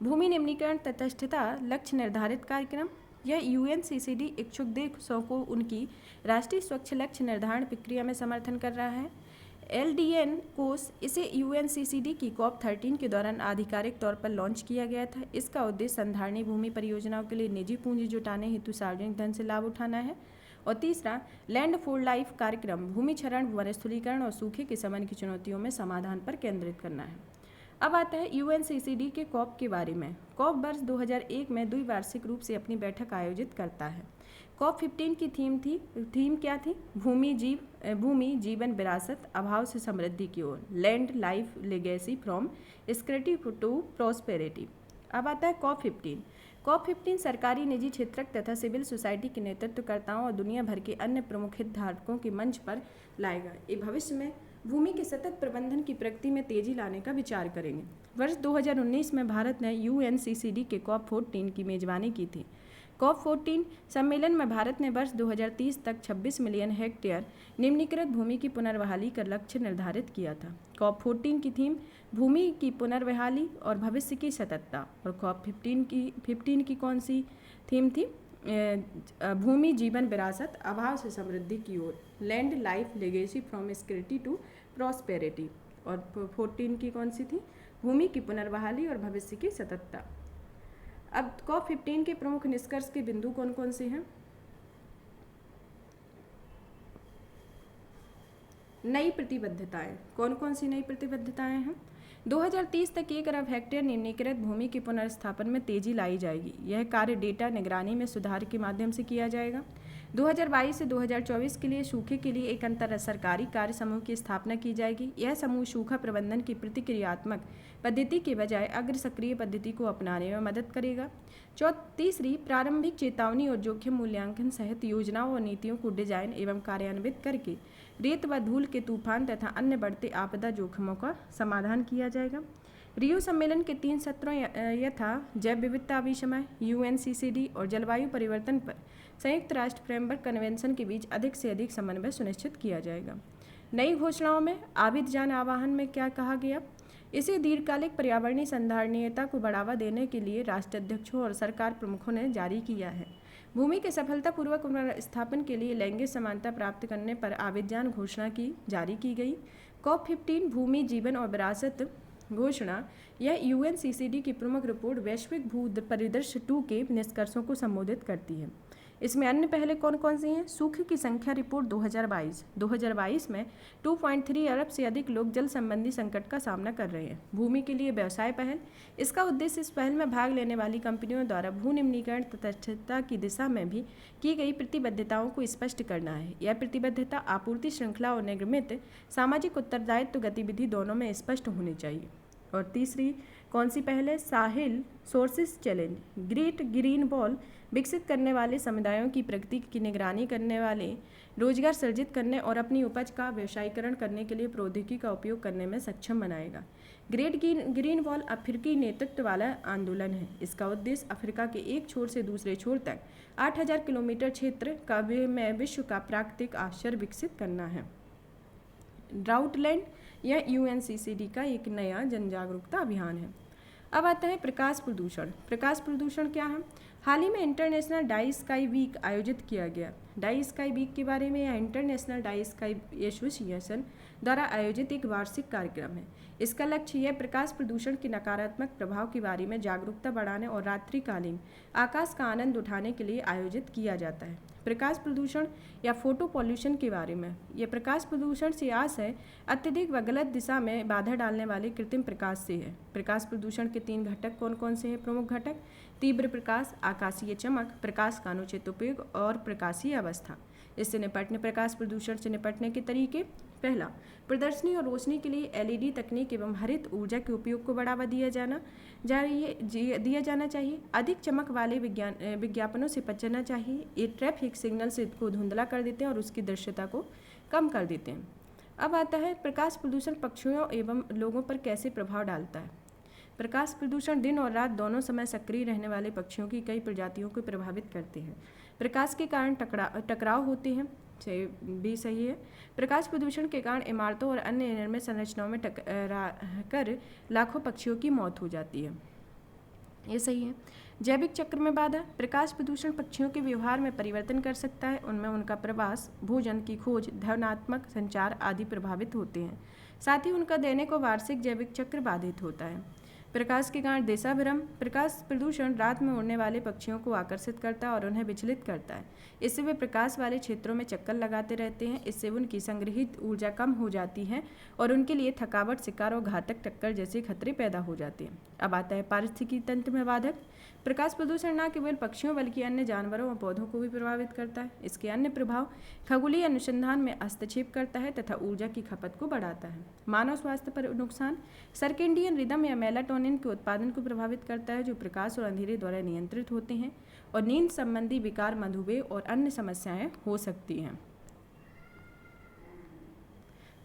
भूमि निम्नीकरण तटस्थता लक्ष्य निर्धारित कार्यक्रम। यह UNCCD इच्छुक देशों को उनकी राष्ट्रीय स्वच्छ लक्ष्य निर्धारण प्रक्रिया में समर्थन कर रहा है। LDN कोष, इसे UNCCD की COP13 के दौरान आधिकारिक तौर पर लॉन्च किया गया था। इसका उद्देश्य संधारणीय भूमि परियोजनाओं के लिए निजी पूंजी जुटाने हेतु सार्वजनिक धन से लाभ उठाना है। और तीसरा, लैंड फॉर लाइफ कार्यक्रम भूमि क्षरण, वनस्थलीकरण और सूखे के समय की चुनौतियों में समाधान पर केंद्रित करना है। अब आता है UNCCD के COP के बारे में। COP वर्ष 2001 में द्विवार्षिक रूप से अपनी बैठक आयोजित करता है। COP15 की थीम क्या थी? भूमि जीवन विरासत, अभाव से समृद्धि की ओर, land life legacy from scarcity to prosperity. अब आता है COP15 सरकारी, निजी क्षेत्रक तथा सिविल सोसाइटी के नेतृत्वकर्ताओं और दुनिया भर के अन्य प्रमुख हितधारकों के मंच पर लाएगा। ये भविष्य में भूमि के सतत प्रबंधन की प्रगति में तेजी लाने का विचार करेंगे। वर्ष 2019 में भारत ने UNCCD के COP14 की मेजबानी की थी। COP14 सम्मेलन में भारत ने वर्ष 2030 तक 26 मिलियन हेक्टेयर निम्नीकृत भूमि की पुनर्बहाली का लक्ष्य निर्धारित किया था। COP14 की थीम भूमि की पुनर्बहाली और भविष्य की सततता। और COP15 की कौन सी थीम थी? भूमि जीवन विरासत, अभाव से समृद्धि की ओर, land life legacy from scarcity to prosperity. और 14 की कौन सी थी? भूमि की पुनर्बहाली और भविष्य की सततता। अब COP15 के प्रमुख निष्कर्ष के बिंदु कौन कौन से हैं? नई प्रतिबद्धताएं। कौन कौन सी नई प्रतिबद्धताएं हैं? 2030 तक 1 अरब हेक्टेयर निम्नीकृत भूमि के पुनर्स्थापन में तेजी लाई जाएगी। यह कार्य डेटा निगरानी में सुधार के माध्यम से किया जाएगा। 2022 से 2024 के लिए सूखे के लिए एक अंतर सरकारी कार्य समूह की स्थापना की जाएगी। यह समूह सूखा प्रबंधन की प्रतिक्रियात्मक पद्धति के बजाय अग्र सक्रिय पद्धति को अपनाने में मदद करेगा। तीसरी, प्रारंभिक चेतावनी और जोखिम मूल्यांकन सहित योजनाओं और नीतियों को डिजाइन एवं कार्यान्वित करके रेत व धूल के तूफान तथा अन्य बढ़ते आपदा जोखिमों का समाधान किया जाएगा। रियो सम्मेलन के 3 सत्रों यथा जैव विविधता अभिसमय, UNCCD और जलवायु परिवर्तन पर संयुक्त राष्ट्र फ्रेमवर्क कन्वेंशन के बीच अधिक से अधिक समन्वय सुनिश्चित किया जाएगा। नई घोषणाओं में आबिद जान आह्वान में क्या कहा गया? इसे दीर्घकालिक पर्यावरणीय संधारणीयता को बढ़ावा देने के लिए राष्ट्राध्यक्षों और सरकार प्रमुखों ने जारी किया है। भूमि के सफलतापूर्वक पुनर्स्थापन के लिए लैंगिक समानता प्राप्त करने पर आबिद जान घोषणा की जारी की गई। COP15 भूमि जीवन और विरासत घोषणा यह UNCCD की प्रमुख रिपोर्ट वैश्विक भू परिदृश्य 2 के निष्कर्षों को संबोधित करती है। इसमें अन्य पहले कौन कौन से हैं? सूखे की संख्या रिपोर्ट 2022 में 2.3 अरब से अधिक लोग जल संबंधी संकट का सामना कर रहे हैं। भूमि के लिए व्यवसाय पहल, इसका उद्देश्य इस पहल में भाग लेने वाली कंपनियों द्वारा भू निम्नीकरण तटस्थता की दिशा में भी की गई प्रतिबद्धताओं को स्पष्ट करना है। यह प्रतिबद्धता आपूर्ति श्रृंखला और निर्गमित सामाजिक उत्तरदायित्व गतिविधि दोनों में स्पष्ट होनी चाहिए। और तीसरी कौन सी पहल है? Sahel sources challenge, Great Green Wall विकसित करने वाले समुदायों की प्रगति की निगरानी करने वाले, रोजगार सृजित करने और अपनी उपज का व्यवसायीकरण करने के लिए प्रौद्योगिकी का उपयोग करने में सक्षम बनाएगा। ग्रेट ग्रीन वॉल अफ्रीकी नेतृत्व वाला आंदोलन है। इसका उद्देश्य अफ्रीका के एक छोर से दूसरे छोर तक 8000 किलोमीटर क्षेत्र में विश्व का प्राकृतिक आश्चर्य विकसित करना है। ड्राउटलैंड यह UNCCD का एक नया जन जागरूकता अभियान है। अब आता है प्रकाश प्रदूषण। प्रकाश प्रदूषण क्या है? हाल ही में इंटरनेशनल डाई स्काई वीक आयोजित किया गया। डाई स्काई वीक के बारे में यह इंटरनेशनल डाई स्काई एसोसिएशन द्वारा आयोजित एक वार्षिक कार्यक्रम है। इसका लक्ष्य यह प्रकाश प्रदूषण के नकारात्मक प्रभाव के बारे में जागरूकता बढ़ाने और रात्रिकालीन आकाश का आनंद उठाने के लिए आयोजित किया जाता है। प्रकाश प्रदूषण या फोटो पॉल्यूशन के बारे में, यह प्रकाश प्रदूषण से आशय अत्यधिक व गलत दिशा में बाधा डालने वाले कृत्रिम प्रकाश से है। प्रकाश प्रदूषण के 3 घटक कौन कौन से हैं? प्रमुख घटक तीव्र प्रकाश, आकाशीय चमक, प्रकाश का अनुचित उपयोग और प्रकाशीय अवस्था। इससे निपटने प्रकाश प्रदूषण से निपटने के तरीके: पहला, प्रदर्शनी और रोशनी के लिए LED तकनीक एवं हरित ऊर्जा के उपयोग को बढ़ावा दिया जाना चाहिए। अधिक चमक वाले विज्ञापनों से बचना चाहिए। ये ट्रैफिक सिग्नल से को धुंधला कर देते हैं और उसकी दृश्यता को कम कर देते हैं। अब आता है प्रकाश प्रदूषण पक्षियों एवं लोगों पर कैसे प्रभाव डालता है। प्रकाश प्रदूषण दिन और रात दोनों समय सक्रिय रहने वाले पक्षियों की कई प्रजातियों को प्रभावित करते हैं। प्रकाश के कारण टकराव होते हैं, भी सही है। प्रकाश प्रदूषण के कारण इमारतों और अन्य निर्मित संरचनाओं में टकरा कर लाखों पक्षियों की मौत हो जाती है, ये सही है। जैविक चक्र में बाधा, प्रकाश प्रदूषण पक्षियों के व्यवहार में परिवर्तन कर सकता है। उनमें उनका प्रवास, भोजन की खोज, ध्वन्यात्मक संचार आदि प्रभावित होते हैं। साथ ही उनका दैनिक और वार्षिक जैविक चक्र बाधित होता है। प्रकाश के कारण दिशाभ्रम, प्रकाश प्रदूषण रात में उड़ने वाले पक्षियों को आकर्षित करता है और उन्हें विचलित करता है। इससे वे प्रकाश वाले क्षेत्रों में चक्कर लगाते रहते हैं। इससे उनकी संग्रहित ऊर्जा कम हो जाती है और उनके लिए थकावट, शिकार और घातक टक्कर जैसे खतरे पैदा हो जाते हैं। अब आता है पारिस्थितिकी तंत्र में बाधक। प्रकाश प्रदूषण न केवल पक्षियों बल्कि अन्य जानवरों और पौधों को भी प्रभावित करता है। इसके अन्य प्रभाव खगोलीय अनुसंधान में हस्तक्षेप करता है तथा ऊर्जा की खपत को बढ़ाता है। मानव स्वास्थ्य पर नुकसान, सर्केडियन रिदम या मेलाटोनिन के उत्पादन को प्रभावित करता है, जो प्रकाश और अंधेरे द्वारा नियंत्रित होते हैं, और नींद संबंधी विकार, मधुमेह और अन्य समस्याएं हो सकती हैं।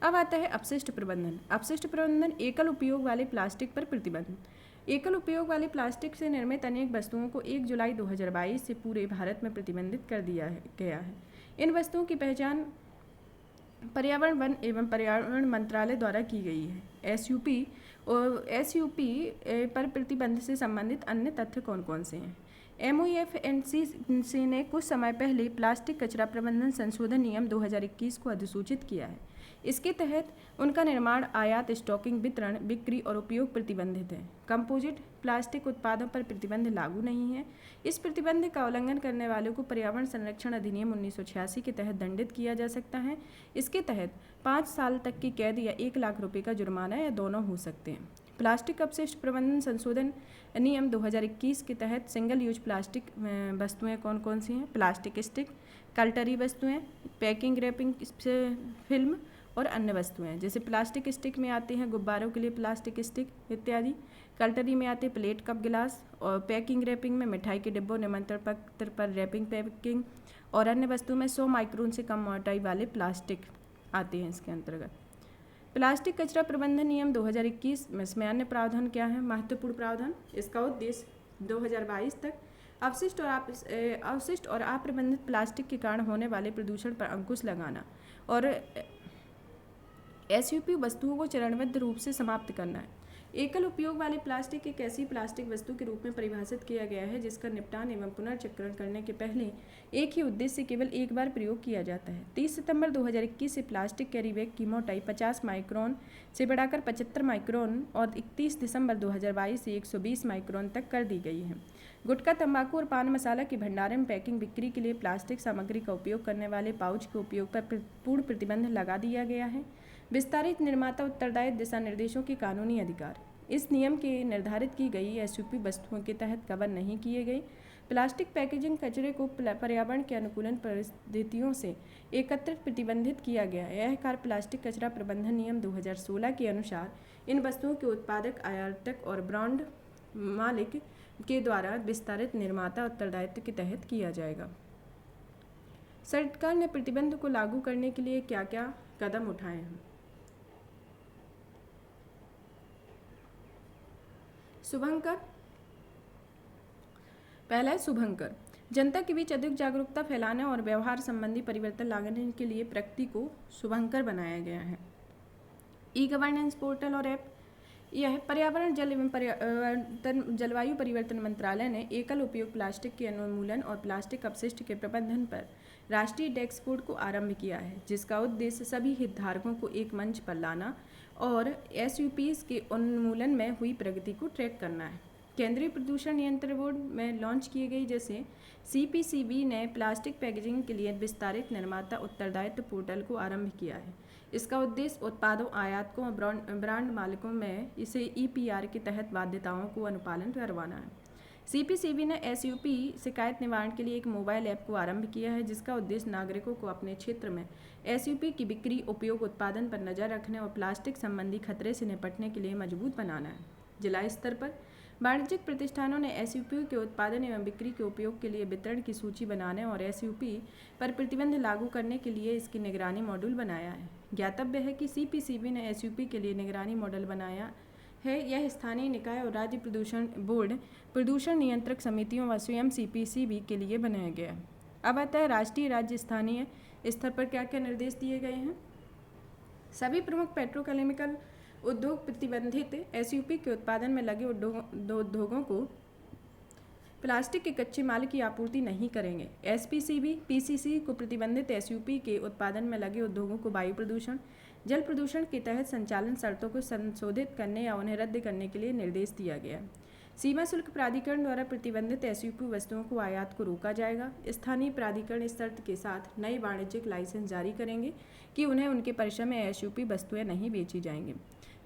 अब आता है अपशिष्ट प्रबंधन। अपशिष्ट प्रबंधन एकल उपयोग वाले प्लास्टिक पर प्रतिबंध। एकल उपयोग वाले प्लास्टिक से निर्मित अनेक वस्तुओं को 1 जुलाई 2022 से पूरे भारत में प्रतिबंधित कर दिया गया है। इन वस्तुओं की पहचान पर्यावरण, वन एवं पर्यावरण मंत्रालय द्वारा की गई है। SUP पर प्रतिबंध से संबंधित अन्य तथ्य कौन कौन से हैं? MOFNC ने कुछ समय पहले प्लास्टिक कचरा प्रबंधन संशोधन नियम 2021 को अधिसूचित किया है। इसके तहत उनका निर्माण, आयात, स्टॉकिंग, वितरण, बिक्री और उपयोग प्रतिबंधित है। कंपोजिट प्लास्टिक उत्पादों पर प्रतिबंध लागू नहीं है। इस प्रतिबंध का उल्लंघन करने वालों को पर्यावरण संरक्षण अधिनियम 1986 के तहत दंडित किया जा सकता है। इसके तहत 5 साल तक की कैद या 1 लाख रुपए का जुर्माना या दोनों हो सकते हैं। प्लास्टिक अपशिष्ट प्रबंधन संशोधन नियम 2021 के तहत सिंगल यूज प्लास्टिक वस्तुएं कौन कौन सी हैं? प्लास्टिक स्टिक, कल्टरी वस्तुएं, पैकिंग, रैपिंग फिल्म और अन्य वस्तुएं। जैसे प्लास्टिक स्टिक में आते हैं गुब्बारों के लिए प्लास्टिक स्टिक इत्यादि। कल्टरी में आते प्लेट, कप, गिलास। और पैकिंग रैपिंग में मिठाई के डिब्बों, निमंत्रण पत्र पर रैपिंग, पैकिंग और अन्य वस्तुओं में 100 माइक्रोन से कम मोटाई वाले प्लास्टिक आते हैं इसके अंतर्गत। प्लास्टिक कचरा प्रबंधन नियम 2021 में इसमें अन्य प्रावधान क्या है? महत्वपूर्ण प्रावधान, इसका उद्देश्य 2022 तक अवशिष्ट और अप्रबंधित प्लास्टिक के कारण होने वाले प्रदूषण पर अंकुश लगाना और एसयूपी वस्तुओं को चरणबद्ध रूप से समाप्त करना है। एकल उपयोग वाले प्लास्टिक एक ऐसी प्लास्टिक वस्तु के रूप में परिभाषित किया गया है जिसका निपटान एवं पुनर्चक्रण करने के पहले एक ही उद्देश्य से केवल एक बार प्रयोग किया जाता है। 30 सितंबर 2021 से प्लास्टिक कैरी बैग की मोटाई 50 माइक्रोन से बढ़ाकर 75 माइक्रोन और 31 दिसंबर 2022 से 120 माइक्रोन तक कर दी गई है। गुटखा, तंबाकू और पान मसाला की भंडारण, पैकिंग, बिक्री के लिए प्लास्टिक सामग्री का उपयोग करने वाले पाउच के उपयोग पर पूर्ण प्रतिबंध लगा दिया गया है। विस्तारित निर्माता उत्तरदायित्व दिशा निर्देशों के कानूनी अधिकार इस नियम के निर्धारित की गई एसयूपी वस्तुओं के तहत कवर नहीं किए गए। प्लास्टिक पैकेजिंग कचरे को पर्यावरण के अनुकूलन परिस्थितियों से एकत्रित प्रतिबंधित किया गया है। यह कार्य प्लास्टिक कचरा प्रबंधन नियम 2016 के अनुसार इन वस्तुओं के उत्पादक, आयातक और ब्रांड मालिक के द्वारा विस्तारित निर्माता उत्तरदायित्व के तहत किया जाएगा। सरकार ने प्रतिबंध को लागू करने के लिए क्या क्या कदम उठाए हैं? शुभंकर, पहला है शुभंकर, जनता के बीच अधिक जागरूकता फैलाने और व्यवहार संबंधी परिवर्तन लाने के लिए प्रगति को शुभंकर बनाया गया है। ई गवर्नेंस पोर्टल और ऐप, यह पर्यावरण, जल एवं जलवायु परिवर्तन मंत्रालय ने एकल उपयोग प्लास्टिक के उन्मूलन और प्लास्टिक अपशिष्ट के प्रबंधन पर राष्ट्रीय डैशबोर्ड को आरंभ किया है, जिसका उद्देश्य सभी हितधारकों को एक मंच पर लाना और एसयूपीज के उन्मूलन में हुई प्रगति को ट्रैक करना है। केंद्रीय प्रदूषण नियंत्रण बोर्ड में लॉन्च किए गई जैसे सीपीसीबी ने प्लास्टिक पैकेजिंग के लिए विस्तारित निर्माता उत्तरदायित्व पोर्टल को आरंभ किया है। इसका उद्देश्य उत्पादों, आयातकों और ब्रांड मालिकों में इसे ईपीआर के तहत बाध्यताओं को अनुपालन करवाना है। सीपीसीबी ने एसयूपी शिकायत निवारण के लिए एक मोबाइल ऐप को आरंभ किया है, जिसका उद्देश्य नागरिकों को अपने क्षेत्र में एसयूपी की बिक्री, उपयोग, उत्पादन पर नजर रखने और प्लास्टिक संबंधी खतरे से निपटने के लिए मजबूत बनाना है। जिला स्तर पर वाणिज्यिक प्रतिष्ठानों ने एसयूपी के उत्पादन एवं बिक्री के उपयोग के लिए वितरण की सूची बनाने और एसयूपी पर प्रतिबंध लागू करने के लिए इसकी निगरानी मॉड्यूल बनाया है। ज्ञातव्य है कि सीपीसीबी ने एसयूपी के लिए निगरानी मॉडल बनाया है। यह स्थानीय निकाय और राज्य प्रदूषण बोर्ड, प्रदूषण नियंत्रक समितियों व स्वयं सीपीसीबी के लिए बनाया गया है। अब आता है राष्ट्रीय, राज्य, स्थानीय स्तर पर क्या क्या निर्देश दिए गए हैं। सभी प्रमुख पेट्रोकेमिकल उद्योग प्रतिबंधित एसयूपी के उत्पादन में लगे उद्योगों को प्लास्टिक के कच्चे माल की आपूर्ति नहीं करेंगे। एसपीसीबी, पीसीसी को प्रतिबंधित एसयूपी के उत्पादन में लगे उद्योगों को वायु प्रदूषण, जल प्रदूषण के तहत संचालन शर्तों को संशोधित करने या उन्हें रद्द करने के लिए निर्देश दिया गया। सीमा शुल्क प्राधिकरण द्वारा प्रतिबंधित एसयूपी वस्तुओं को आयात को रोका जाएगा। स्थानीय प्राधिकरण इस शर्त के साथ नए वाणिज्यिक लाइसेंस जारी करेंगे कि उन्हें उनके परिसर में एसयूपी वस्तुएं नहीं बेची जाएंगी।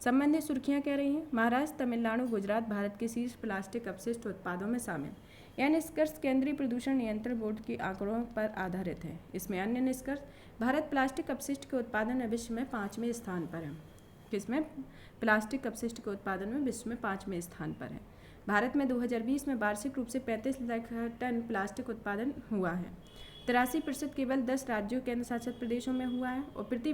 संबंधित सुर्खियां कह रही हैं, महाराष्ट्र, तमिलनाडु, गुजरात भारत के शीर्ष प्लास्टिक अपशिष्ट उत्पादों में शामिल। यह निष्कर्ष केंद्रीय प्रदूषण नियंत्रण बोर्ड के आंकड़ों पर आधारित है। इसमें अन्य निष्कर्ष, भारत प्लास्टिक अपशिष्ट के उत्पादन में विश्व में 5वें स्थान पर है। किसमें? प्लास्टिक अपशिष्ट के उत्पादन में विश्व में 5वें स्थान पर है। भारत में 2020 में वार्षिक रूप से 35 लाख टन प्लास्टिक उत्पादन हुआ है। 83% केवल 10 राज्यों, केंद्र शासित प्रदेशों में हुआ है और प्रति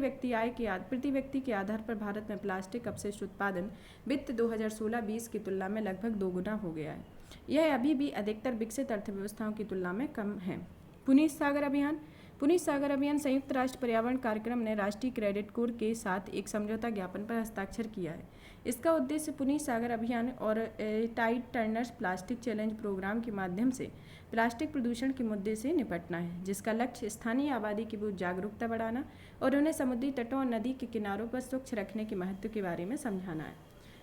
व्यक्ति के आधार पर भारत में प्लास्टिक अपशिष्ट उत्पादन वित्त 2016-20 की तुलना में लगभग 2 गुना हो गया है। यह अभी भी अधिकतर विकसित अर्थव्यवस्थाओं की तुलना में कम है। पुनीत सागर अभियान संयुक्त राष्ट्र पर्यावरण कार्यक्रम ने राष्ट्रीय क्रेडिट कोर के साथ एक समझौता ज्ञापन पर हस्ताक्षर किया है। इसका उद्देश्य पुनीत सागर अभियान और Tide Turners plastic challenge programme के माध्यम से प्लास्टिक प्रदूषण के मुद्दे से निपटना है, जिसका लक्ष्य स्थानीय आबादी की बीच जागरूकता बढ़ाना और उन्हें समुद्री तटों और नदी के किनारों पर स्वच्छ रखने के महत्व के बारे में समझाना है।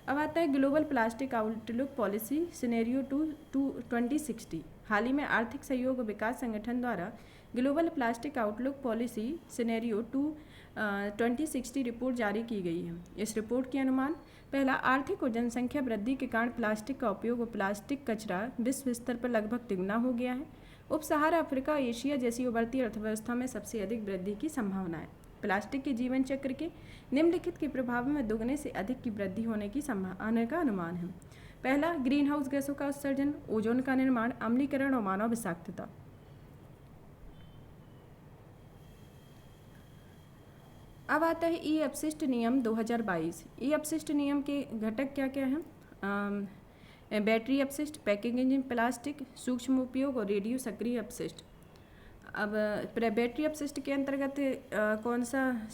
अब आता है global plastic outlook policy scenario 2060। हाल ही में आर्थिक सहयोग और विकास संगठन द्वारा global plastic outlook policy scenario 2060 report जारी की गई है। इस रिपोर्ट के अनुमान, पहला, आर्थिक और जनसंख्या वृद्धि के कारण प्लास्टिक का उपयोग और प्लास्टिक कचरा विश्व स्तर पर लगभग तिगुना हो गया है। उप सहारा अफ्रीका, एशिया जैसी उभरती अर्थव्यवस्था में सबसे अधिक वृद्धि की संभावना है। प्लास्टिक के जीवन चक्र के निम्नलिखित के प्रभाव में दोगुने से अधिक की वृद्धि होने की संभावना का अनुमान है। पहला, ग्रीन हाउस गैसों का उत्सर्जन, ओजोन का निर्माण, अम्लीकरण और मानव विषाक्तता। अब आता है ई अपशिष्ट नियम 2022। ई अपशिष्ट नियम के घटक क्या क्या हैं? बैटरी अपशिष्ट, पैकेजिंग प्लास्टिक, सूक्ष्म उपयोग और रेडियो सक्रिय अपशिष्ट। अब बैटरी अपशिष्ट के अंतर्गत कौन सा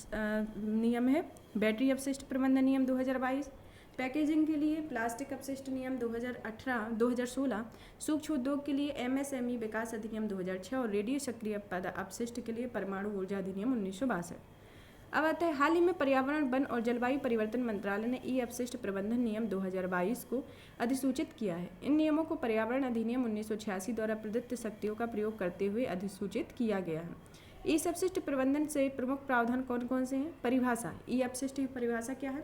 नियम है? बैटरी अपशिष्ट प्रबंधन नियम 2022। पैकेजिंग के लिए प्लास्टिक अपशिष्ट नियम 2016, सूक्ष्म उद्योग के लिए MSME विकास अधिनियम 2006 और रेडियो सक्रिय अपशिष्ट के लिए परमाणु ऊर्जा अधिनियम 1962। अब आता है हाल ही में पर्यावरण, वन और जलवायु परिवर्तन मंत्रालय ने ई अपशिष्ट प्रबंधन नियम 2022 को अधिसूचित किया है। इन नियमों को पर्यावरण अधिनियम 1986 द्वारा प्रदत्त शक्तियों का प्रयोग करते हुए अधिसूचित किया गया है। ई अपशिष्ट प्रबंधन से प्रमुख प्रावधान कौन कौन से हैं? परिभाषा। ई अपशिष्ट की परिभाषा क्या है?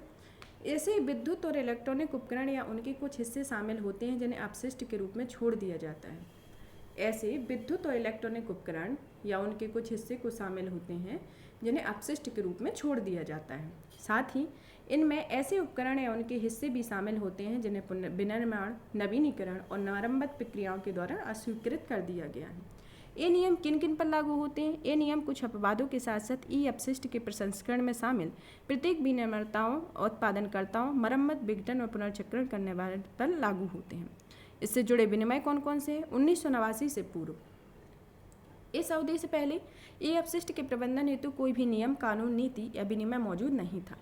ऐसे विद्युत और इलेक्ट्रॉनिक उपकरण या उनके कुछ हिस्से शामिल होते हैं जिन्हें अपशिष्ट के रूप में छोड़ दिया जाता है। ऐसे विद्युत और इलेक्ट्रॉनिक उपकरण या उनके कुछ हिस्से को शामिल होते हैं जिन्हें अपशिष्ट के रूप में छोड़ दिया जाता है। साथ ही इनमें ऐसे उपकरण या उनके हिस्से भी शामिल होते हैं जिन्हें विनिर्माण, नवीनीकरण और मरम्मत प्रक्रियाओं के द्वारा अस्वीकृत कर दिया गया है। ये नियम किन किन पर लागू होते हैं? ये नियम कुछ अपवादों के साथ साथ ई अपशिष्ट के प्रसंस्करण में शामिल प्रत्येक विनिर्माताओं, उत्पादनकर्ताओं, मरम्मत, विघटन और पुनर्चक्रण करने वाले पर लागू होते हैं। इससे जुड़े विनिमय कौन कौन से हैं? 1989 से पूर्व। इस अवधि से पहले ई अपशिष्ट के प्रबंधन हेतु कोई भी नियम, कानून, नीति या विनिमय मौजूद नहीं था।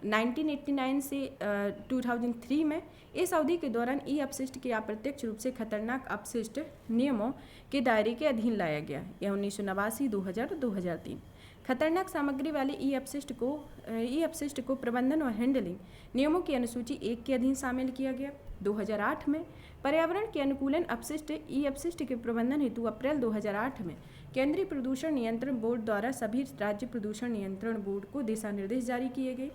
1989 से 2003 में इस अवधि के दौरान ई अपशिष्ट के अप्रत्यक्ष रूप से खतरनाक अपशिष्ट नियमों के दायरे के अधीन लाया गया। यह 1989, 2000 और 2003 खतरनाक सामग्री वाले ई अपशिष्ट को प्रबंधन और हैंडलिंग नियमों की अनुसूची 1 के अधीन शामिल किया गया। 2008 में पर्यावरण के अनुकूलन अपशिष्ट ई अपशिष्ट के प्रबंधन हेतु अप्रैल 2008 में केंद्रीय प्रदूषण नियंत्रण बोर्ड द्वारा सभी राज्य प्रदूषण नियंत्रण बोर्ड को दिशा निर्देश जारी किए गए।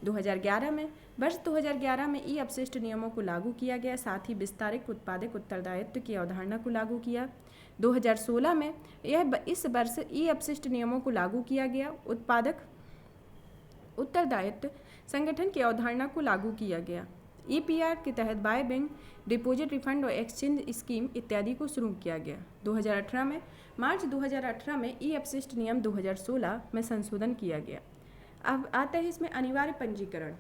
2011 में ई अपशिष्ट नियमों को लागू किया गया। साथ ही विस्तारित उत्पादक उत्तरदायित्व की अवधारणा को लागू किया। 2016 में इस वर्ष ई अपशिष्ट नियमों को लागू किया गया। उत्पादक उत्तरदायित्व संगठन की अवधारणा को लागू किया गया। EPR के तहत बाय बैंक, डिपॉजिट रिफंड और एक्सचेंज स्कीम इत्यादि को शुरू किया गया। मार्च 2018 में ई अपशिष्ट नियम 2016 में संशोधन किया गया। अब आता है इसमें अनिवार्य पंजीकरण।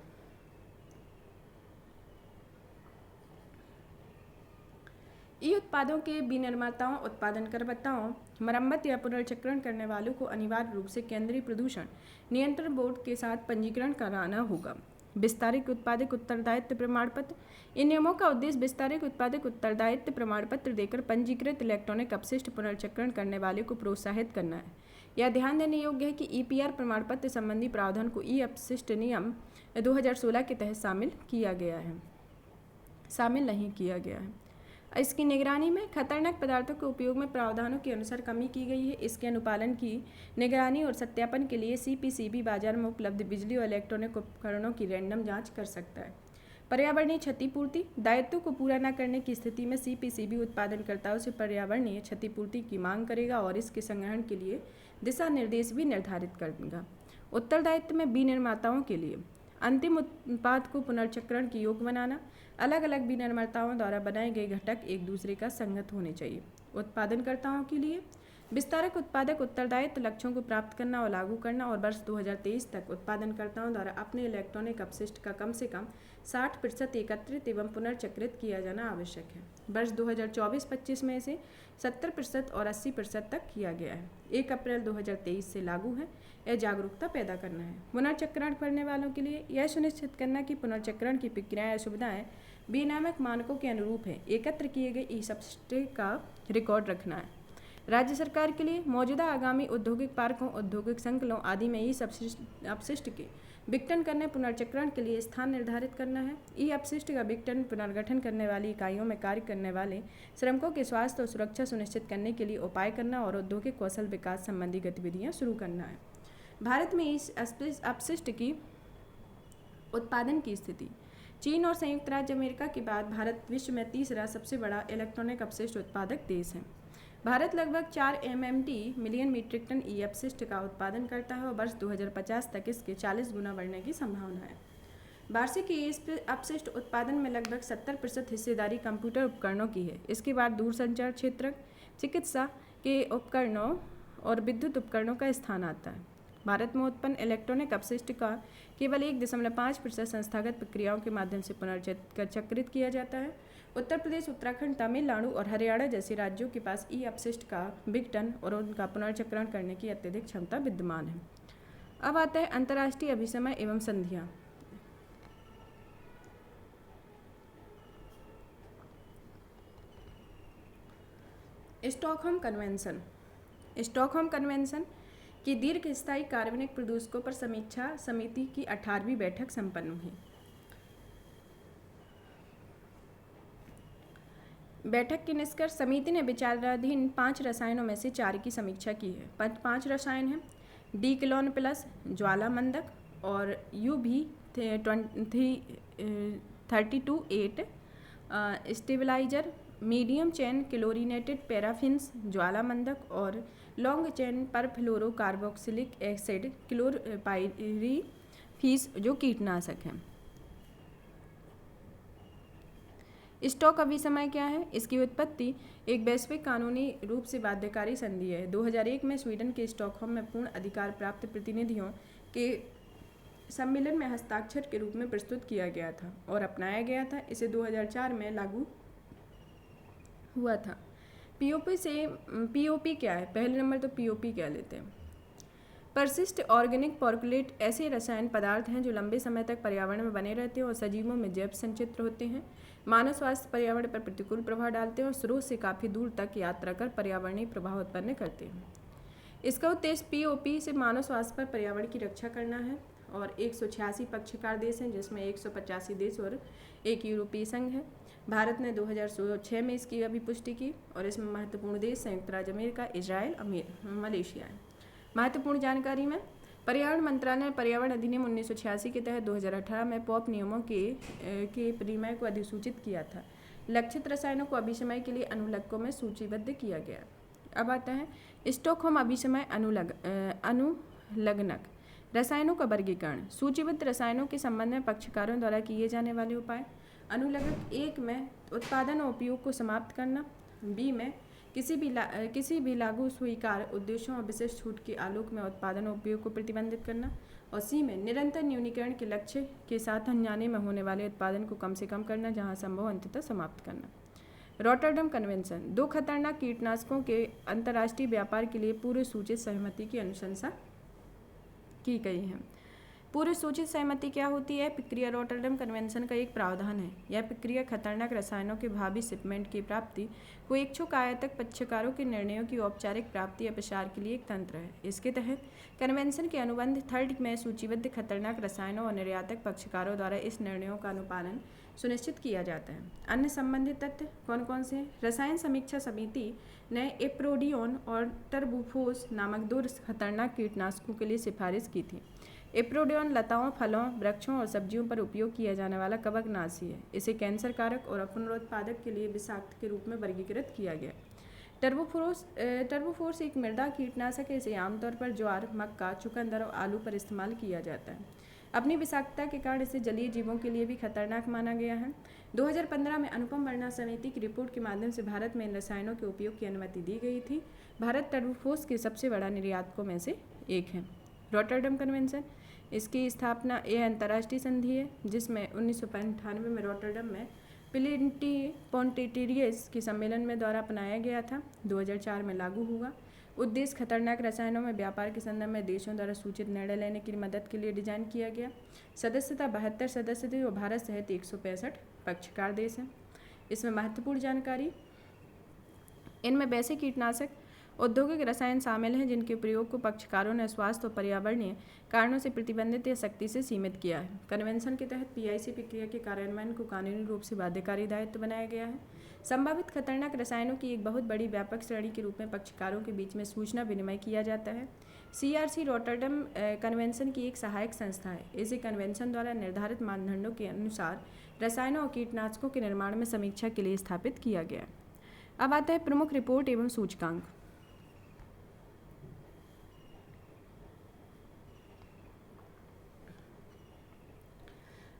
ई उत्पादों के विनिर्माताओं, उत्पादनकर्ताओं, मरम्मत या पुनर्चक्रण करने वालों को अनिवार्य रूप से केंद्रीय प्रदूषण नियंत्रण बोर्ड के साथ पंजीकरण कराना होगा। विस्तारित उत्पादक उत्तरदायित्व प्रमाण पत्र। इन नियमों का उद्देश्य विस्तारित उत्पादक उत्तरदायित्व प्रमाण पत्र देकर पंजीकृत इलेक्ट्रॉनिक अपशिष्ट पुनर्चक्रण करने वाले को प्रोत्साहित करना है। यह ध्यान देने योग्य है कि EPR प्रमाण पत्र संबंधी प्रावधान को ई अपशिष्ट नियम 2016 के तहत शामिल नहीं किया गया है। इसकी निगरानी में खतरनाक पदार्थों के उपयोग में प्रावधानों के अनुसार कमी की गई है। इसके अनुपालन की निगरानी और सत्यापन के लिए CPCB बाजार में उपलब्ध बिजली और इलेक्ट्रॉनिक उपकरणों की रैंडम जांच कर सकता है। पर्यावरणीय क्षतिपूर्ति। दायित्व को पूरा न करने की स्थिति में CPCB उत्पादनकर्ताओं से पर्यावरणीय क्षतिपूर्ति की मांग करेगा और इसके संग्रहण के लिए दिशा निर्देश भी निर्धारित करेगा। उत्तरदायित्व में विनिर्माताओं के लिए अंतिम उत्पाद को पुनर्चक्रण के योग्य बनाना। अलग अलग विनिर्माताओं द्वारा बनाए गए घटक एक दूसरे का संगत होने चाहिए। उत्पादनकर्ताओं के लिए विस्तारक उत्पादक उत्तरदायित्व लक्ष्यों को प्राप्त करना और लागू करना और वर्ष 2023 तक उत्पादनकर्ताओं द्वारा अपने इलेक्ट्रॉनिक अपशिष्ट का कम से कम 60% एकत्रित एवं पुनर्चक्रित किया जाना आवश्यक है। वर्ष 2024-25 में इसे 70% और 80% तक किया गया है। 1 अप्रैल 2023 से लागू है। यह जागरूकता पैदा करना है। पुनर्चक्रण करने वालों के लिए यह सुनिश्चित करना कि पुनर्चक्रण की प्रक्रियाएं सुविधाएं विनियामक मानकों के अनुरूप है। एकत्र किए गए ई अपशिष्ट का रिकॉर्ड रखना है। राज्य सरकार के लिए मौजूदा आगामी औद्योगिक पार्कों, औद्योगिक संकुलों आदि में ई अपशिष्ट के विघटन करने पुनर्चक्रण के लिए स्थान निर्धारित करना है। ई अपशिष्ट का विघटन पुनर्गठन करने वाली इकाइयों में कार्य करने वाले श्रमिकों के स्वास्थ्य और सुरक्षा सुनिश्चित करने के लिए उपाय करना और औद्योगिक कौशल विकास संबंधी गतिविधियां शुरू करना है। भारत में इस अपशिष्ट की उत्पादन की स्थिति। चीन और संयुक्त राज्य अमेरिका के बाद भारत विश्व में तीसरा सबसे बड़ा इलेक्ट्रॉनिक अपशिष्ट उत्पादक देश है। भारत लगभग 4 MMT मिलियन मीट्रिक टन ई अपशिष्ट का उत्पादन करता है और वर्ष 2050 तक इसके 40 गुना बढ़ने की संभावना है। वार्षिक ई अपशिष्ट उत्पादन में लगभग 70% हिस्सेदारी कंप्यूटर उपकरणों की है। इसके बाद दूरसंचार क्षेत्र, चिकित्सा के उपकरणों और विद्युत उपकरणों का स्थान आता है। भारत में उत्पन्न इलेक्ट्रॉनिक अपशिष्ट का केवल 1.5% संस्थागत प्रक्रियाओं के माध्यम से पुनर्चक्रित किया जाता है। उत्तर प्रदेश, उत्तराखंड, तमिलनाडु और हरियाणा जैसे राज्यों के पास ई अपशिष्ट का विघटन और उनका पुनर्चक्रण करने की अत्यधिक क्षमता विद्यमान है। अब आता है अंतर्राष्ट्रीय अभिसमय एवं संधियाँ। Stockholm Convention. स्टॉकहोम कन्वेंशन की दीर्घस्थायी कार्बनिक प्रदूषकों पर समीक्षा समिति की 18वीं बैठक संपन्न हुई। बैठक के निष्कर्ष। समिति ने विचाराधीन 5 रसायनों में से 4 की समीक्षा की है। 5 रसायन हैं: डीक्लोन प्लस, ज्वालामंदक और UV-32-8, stabiliser, medium chain chlorinated paraffins, ज्वालामंदक और long chain perfluorocarboxylic acid chlorpyrifos जो कीटनाशक हैं। स्टॉक अभिसमय क्या है? इसकी उत्पत्ति एक वैश्विक कानूनी रूप से बाध्यकारी संधि है। 2001 में स्वीडन के स्टॉकहोम में पूर्ण अधिकार प्राप्त प्रतिनिधियों के सम्मेलन में हस्ताक्षर के रूप में प्रस्तुत किया गया था और अपनाया गया था। इसे 2004 में लागू हुआ था। पीओपी क्या है? पहले नंबर तो पीओपी क्या लेते हैं? परसिस्ट ऑर्गेनिक पर्कुलेट ऐसे रसायन पदार्थ हैं जो लंबे समय तक पर्यावरण में बने रहते हैं और सजीवों में जैव संचित्र होते हैं, मानव स्वास्थ्य पर्यावरण पर प्रतिकूल प्रभाव डालते हैं और स्रोत से काफ़ी दूर तक यात्रा कर पर्यावरणीय प्रभाव उत्पन्न करते हैं। इसका उद्देश्य पीओपी से मानव स्वास्थ्य पर पर्यावरण की रक्षा करना है और 186 पक्षकार देश हैं, जिसमें 185 देश और एक यूरोपीय संघ है। भारत ने 2006 में इसकी अभी पुष्टि की और इसमें महत्वपूर्ण देश संयुक्त राज्य अमेरिका, इजराइल, मलेशिया है। महत्वपूर्ण जानकारी में पर्यावरण मंत्रालय ने पर्यावरण अधिनियम 1986 के तहत 2018 में पॉप नियमों के परिमय को अधिसूचित किया था। लक्षित रसायनों को अभिसमय के लिए अनुलग्नकों में सूचीबद्ध किया गया। अब आता है स्टॉकहोम अभिसमय अनुलग्नक। रसायनों का वर्गीकरण। सूचीबद्ध रसायनों के संबंध में पक्षकारों द्वारा किए जाने वाले उपाय। अनुलग्नक 1 में उत्पादन और उपयोग को समाप्त करना। बी में किसी भी लागू स्वीकार उद्देश्यों और विशिष्ट छूट के आलोक में उत्पादन और उपयोग को प्रतिबंधित करना। और सी में निरंतर न्यूनीकरण के लक्ष्य के साथ अनजाने में होने वाले उत्पादन को कम से कम करना, जहां संभव अंततः समाप्त करना। रॉटरडम कन्वेंशन 2 खतरनाक कीटनाशकों के अंतर्राष्ट्रीय व्यापार के लिए पूर्व सूचित सहमति की अनुशंसा की गई है। पूर्व सूचित सहमति क्या होती है? प्रक्रिया रॉटरडम कन्वेंशन का एक प्रावधान है। यह प्रक्रिया खतरनाक रसायनों के भावी शिपमेंट की प्राप्ति को इच्छुक आयातक पक्षकारों के निर्णयों की औपचारिक प्राप्ति या प्रसार के लिए एक तंत्र है। इसके तहत कन्वेंशन के अनुबंध 3 में सूचीबद्ध खतरनाक रसायनों और निर्यातक पक्षकारों द्वारा इस निर्णयों का अनुपालन सुनिश्चित किया जाता है। अन्य संबंधित तथ्य कौन कौन से? रसायन समीक्षा समिति ने एप्रोडियोन और टर्बूफोस नामक 2 खतरनाक कीटनाशकों के लिए सिफारिश की थी। एप्रोडियोन लताओं, फलों, वृक्षों और सब्जियों पर उपयोग किया जाने वाला कवकनाशी है। इसे कैंसर कारक और पुनरुत्पादक के लिए विषाक्त के रूप में वर्गीकृत किया गया। टर्बूफोर्स एक मृदा कीटनाशक है। इसे आमतौर पर ज्वार, मक्का, चुकंदर और आलू पर इस्तेमाल किया जाता है। अपनी विषाक्तता के कारण इसे जलीय जीवों के लिए भी खतरनाक माना गया है। 2015 में अनुपम वर्णा समिति की रिपोर्ट के माध्यम से भारत में इन रसायनों के उपयोग की अनुमति दी गई थी। भारत टर्बूफोर्स के सबसे बड़ा निर्यातकों में से एक है। रॉटरडम कन्वेंशन, इसकी स्थापना यह अंतर्राष्ट्रीय संधि है जिसमें 1995 में रॉटरडम में पोंटिटेरियस के सम्मेलन में द्वारा अपनाया गया था। 2004 में लागू हुआ। उद्देश्य खतरनाक रसायनों में व्यापार के संदर्भ में देशों द्वारा सूचित निर्णय लेने की मदद के लिए डिजाइन किया गया। सदस्यता 72 सदस्य थे और भारत सहित 165 पक्षकार देश हैं। इसमें महत्वपूर्ण जानकारी, इनमें वैसे कीटनाशक औद्योगिक रसायन शामिल हैं जिनके प्रयोग को पक्षकारों ने स्वास्थ्य और पर्यावरणीय कारणों से प्रतिबंधित या सख्ती से सीमित किया है। कन्वेंशन के तहत पीआईसी प्रक्रिया के कार्यान्वयन को कानूनी रूप से बाध्यकारी दायित्व बनाया गया है। संभावित खतरनाक रसायनों की एक बहुत बड़ी व्यापक श्रेणी के रूप में पक्षकारों के बीच में सूचना विनिमय किया जाता है। सीआरसी रॉटरडम कन्वेंशन की एक सहायक संस्था है। इसे कन्वेंशन द्वारा निर्धारित मानदंडों के अनुसार रसायनों और कीटनाशकों के निर्माण में समीक्षा के लिए स्थापित किया गया। अब आता है प्रमुख रिपोर्ट एवं सूचकांक।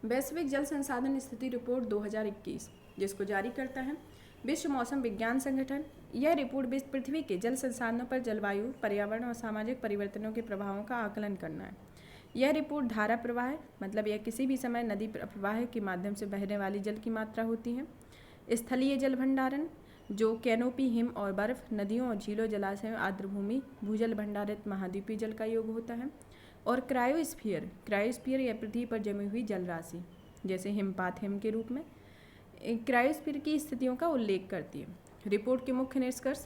वैश्विक जल संसाधन स्थिति रिपोर्ट 2021 जिसको जारी करता है विश्व मौसम विज्ञान संगठन, यह रिपोर्ट पृथ्वी के जल संसाधनों पर जलवायु, पर्यावरण और सामाजिक परिवर्तनों के प्रभावों का आकलन करना है। यह रिपोर्ट धारा प्रवाह, मतलब यह किसी भी समय नदी प्रवाह के माध्यम से बहने वाली जल की मात्रा होती है। स्थलीय जल भंडारण, जो कैनोपी, हिम और बर्फ, नदियों और झीलों, जलाशयों, आर्द्रभूमि, भूजल भंडारित महाद्वीपीय जल का योग होता है। और क्रायोस्फीयर, क्रायोस्फीयर यह पृथ्वी पर जमी हुई जल राशि, जैसे हिमपात हिम के रूप में, क्रायोस्फीयर की स्थितियों का उल्लेख करती है। रिपोर्ट के मुख्य निष्कर्ष: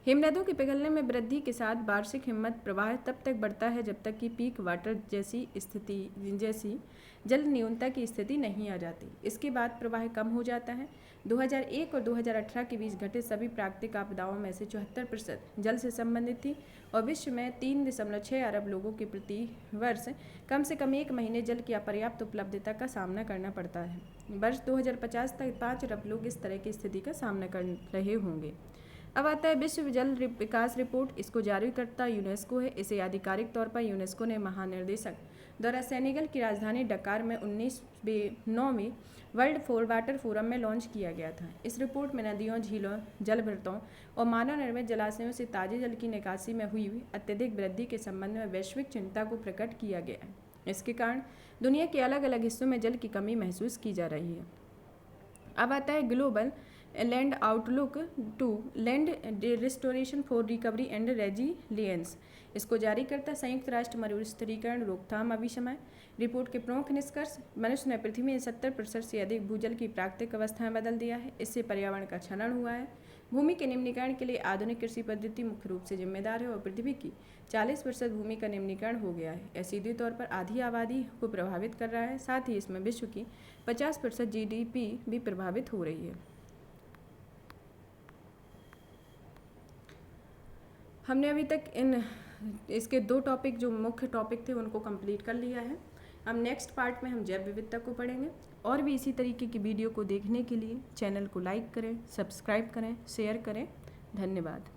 हिमनदों के पिघलने में वृद्धि के साथ वार्षिक हिमनद प्रवाह तब तक बढ़ता है जब तक कि पीक वाटर जैसी जल न्यूनता की स्थिति नहीं आ जाती। इसके बाद प्रवाह कम हो जाता है। 2001 और 2018 के बीच घटित सभी प्राकृतिक आपदाओं में से 74% जल से संबंधित थी और विश्व में 3.6 अरब लोगों के प्रति वर्ष कम से कम 1 महीने जल की अपर्याप्त उपलब्धता का सामना करना पड़ता है। वर्ष 2050 तक 5 अरब लोग इस तरह की स्थिति का सामना कर रहे होंगे। अब आता है विश्व जल विकास रिपोर्ट। इसको जारीकर्ता यूनेस्को है। इसे आधिकारिक तौर पर यूनेस्को ने महानिर्देशक द्वारा सेनेगल की राजधानी डकार में 1909 वर्ल्ड वाटर फोरम में लॉन्च किया गया था। इस रिपोर्ट में नदियों, झीलों, जलभृतों और मानव निर्मित जलाशयों से ताजे जल की निकासी में हुई अत्यधिक वृद्धि के संबंध में वैश्विक चिंता को प्रकट किया गया है। इसके कारण दुनिया के अलग अलग हिस्सों में जल की कमी महसूस की जा रही है। अब आता है global land outlook to land restoration for recovery and resilience. इसको जारी करता संयुक्त राष्ट्र मरुस्थलीकरण रोकथाम अभिसमय। रिपोर्ट के प्रमुख निष्कर्ष: मनुष्य ने पृथ्वी में 70% से अधिक भूजल की प्राकृतिक अवस्थाएं बदल दिया है। इससे पर्यावरण का क्षरण हुआ है। भूमि के निम्नीकरण के लिए आधुनिक कृषि पद्धति मुख्य रूप से जिम्मेदार है और पृथ्वी की 40% भूमि का निम्नीकरण हो गया है। यह सीधे तौर पर आधी आबादी को प्रभावित कर रहा है। साथ ही इसमें विश्व की 50% GDP भी प्रभावित हो रही है। हमने अभी तक इसके 2 टॉपिक, जो मुख्य टॉपिक थे, उनको कंप्लीट कर लिया है। अब नेक्स्ट पार्ट में हम जैव विविधता को पढ़ेंगे। और भी इसी तरीके की वीडियो को देखने के लिए चैनल को लाइक करें, सब्सक्राइब करें, शेयर करें। धन्यवाद।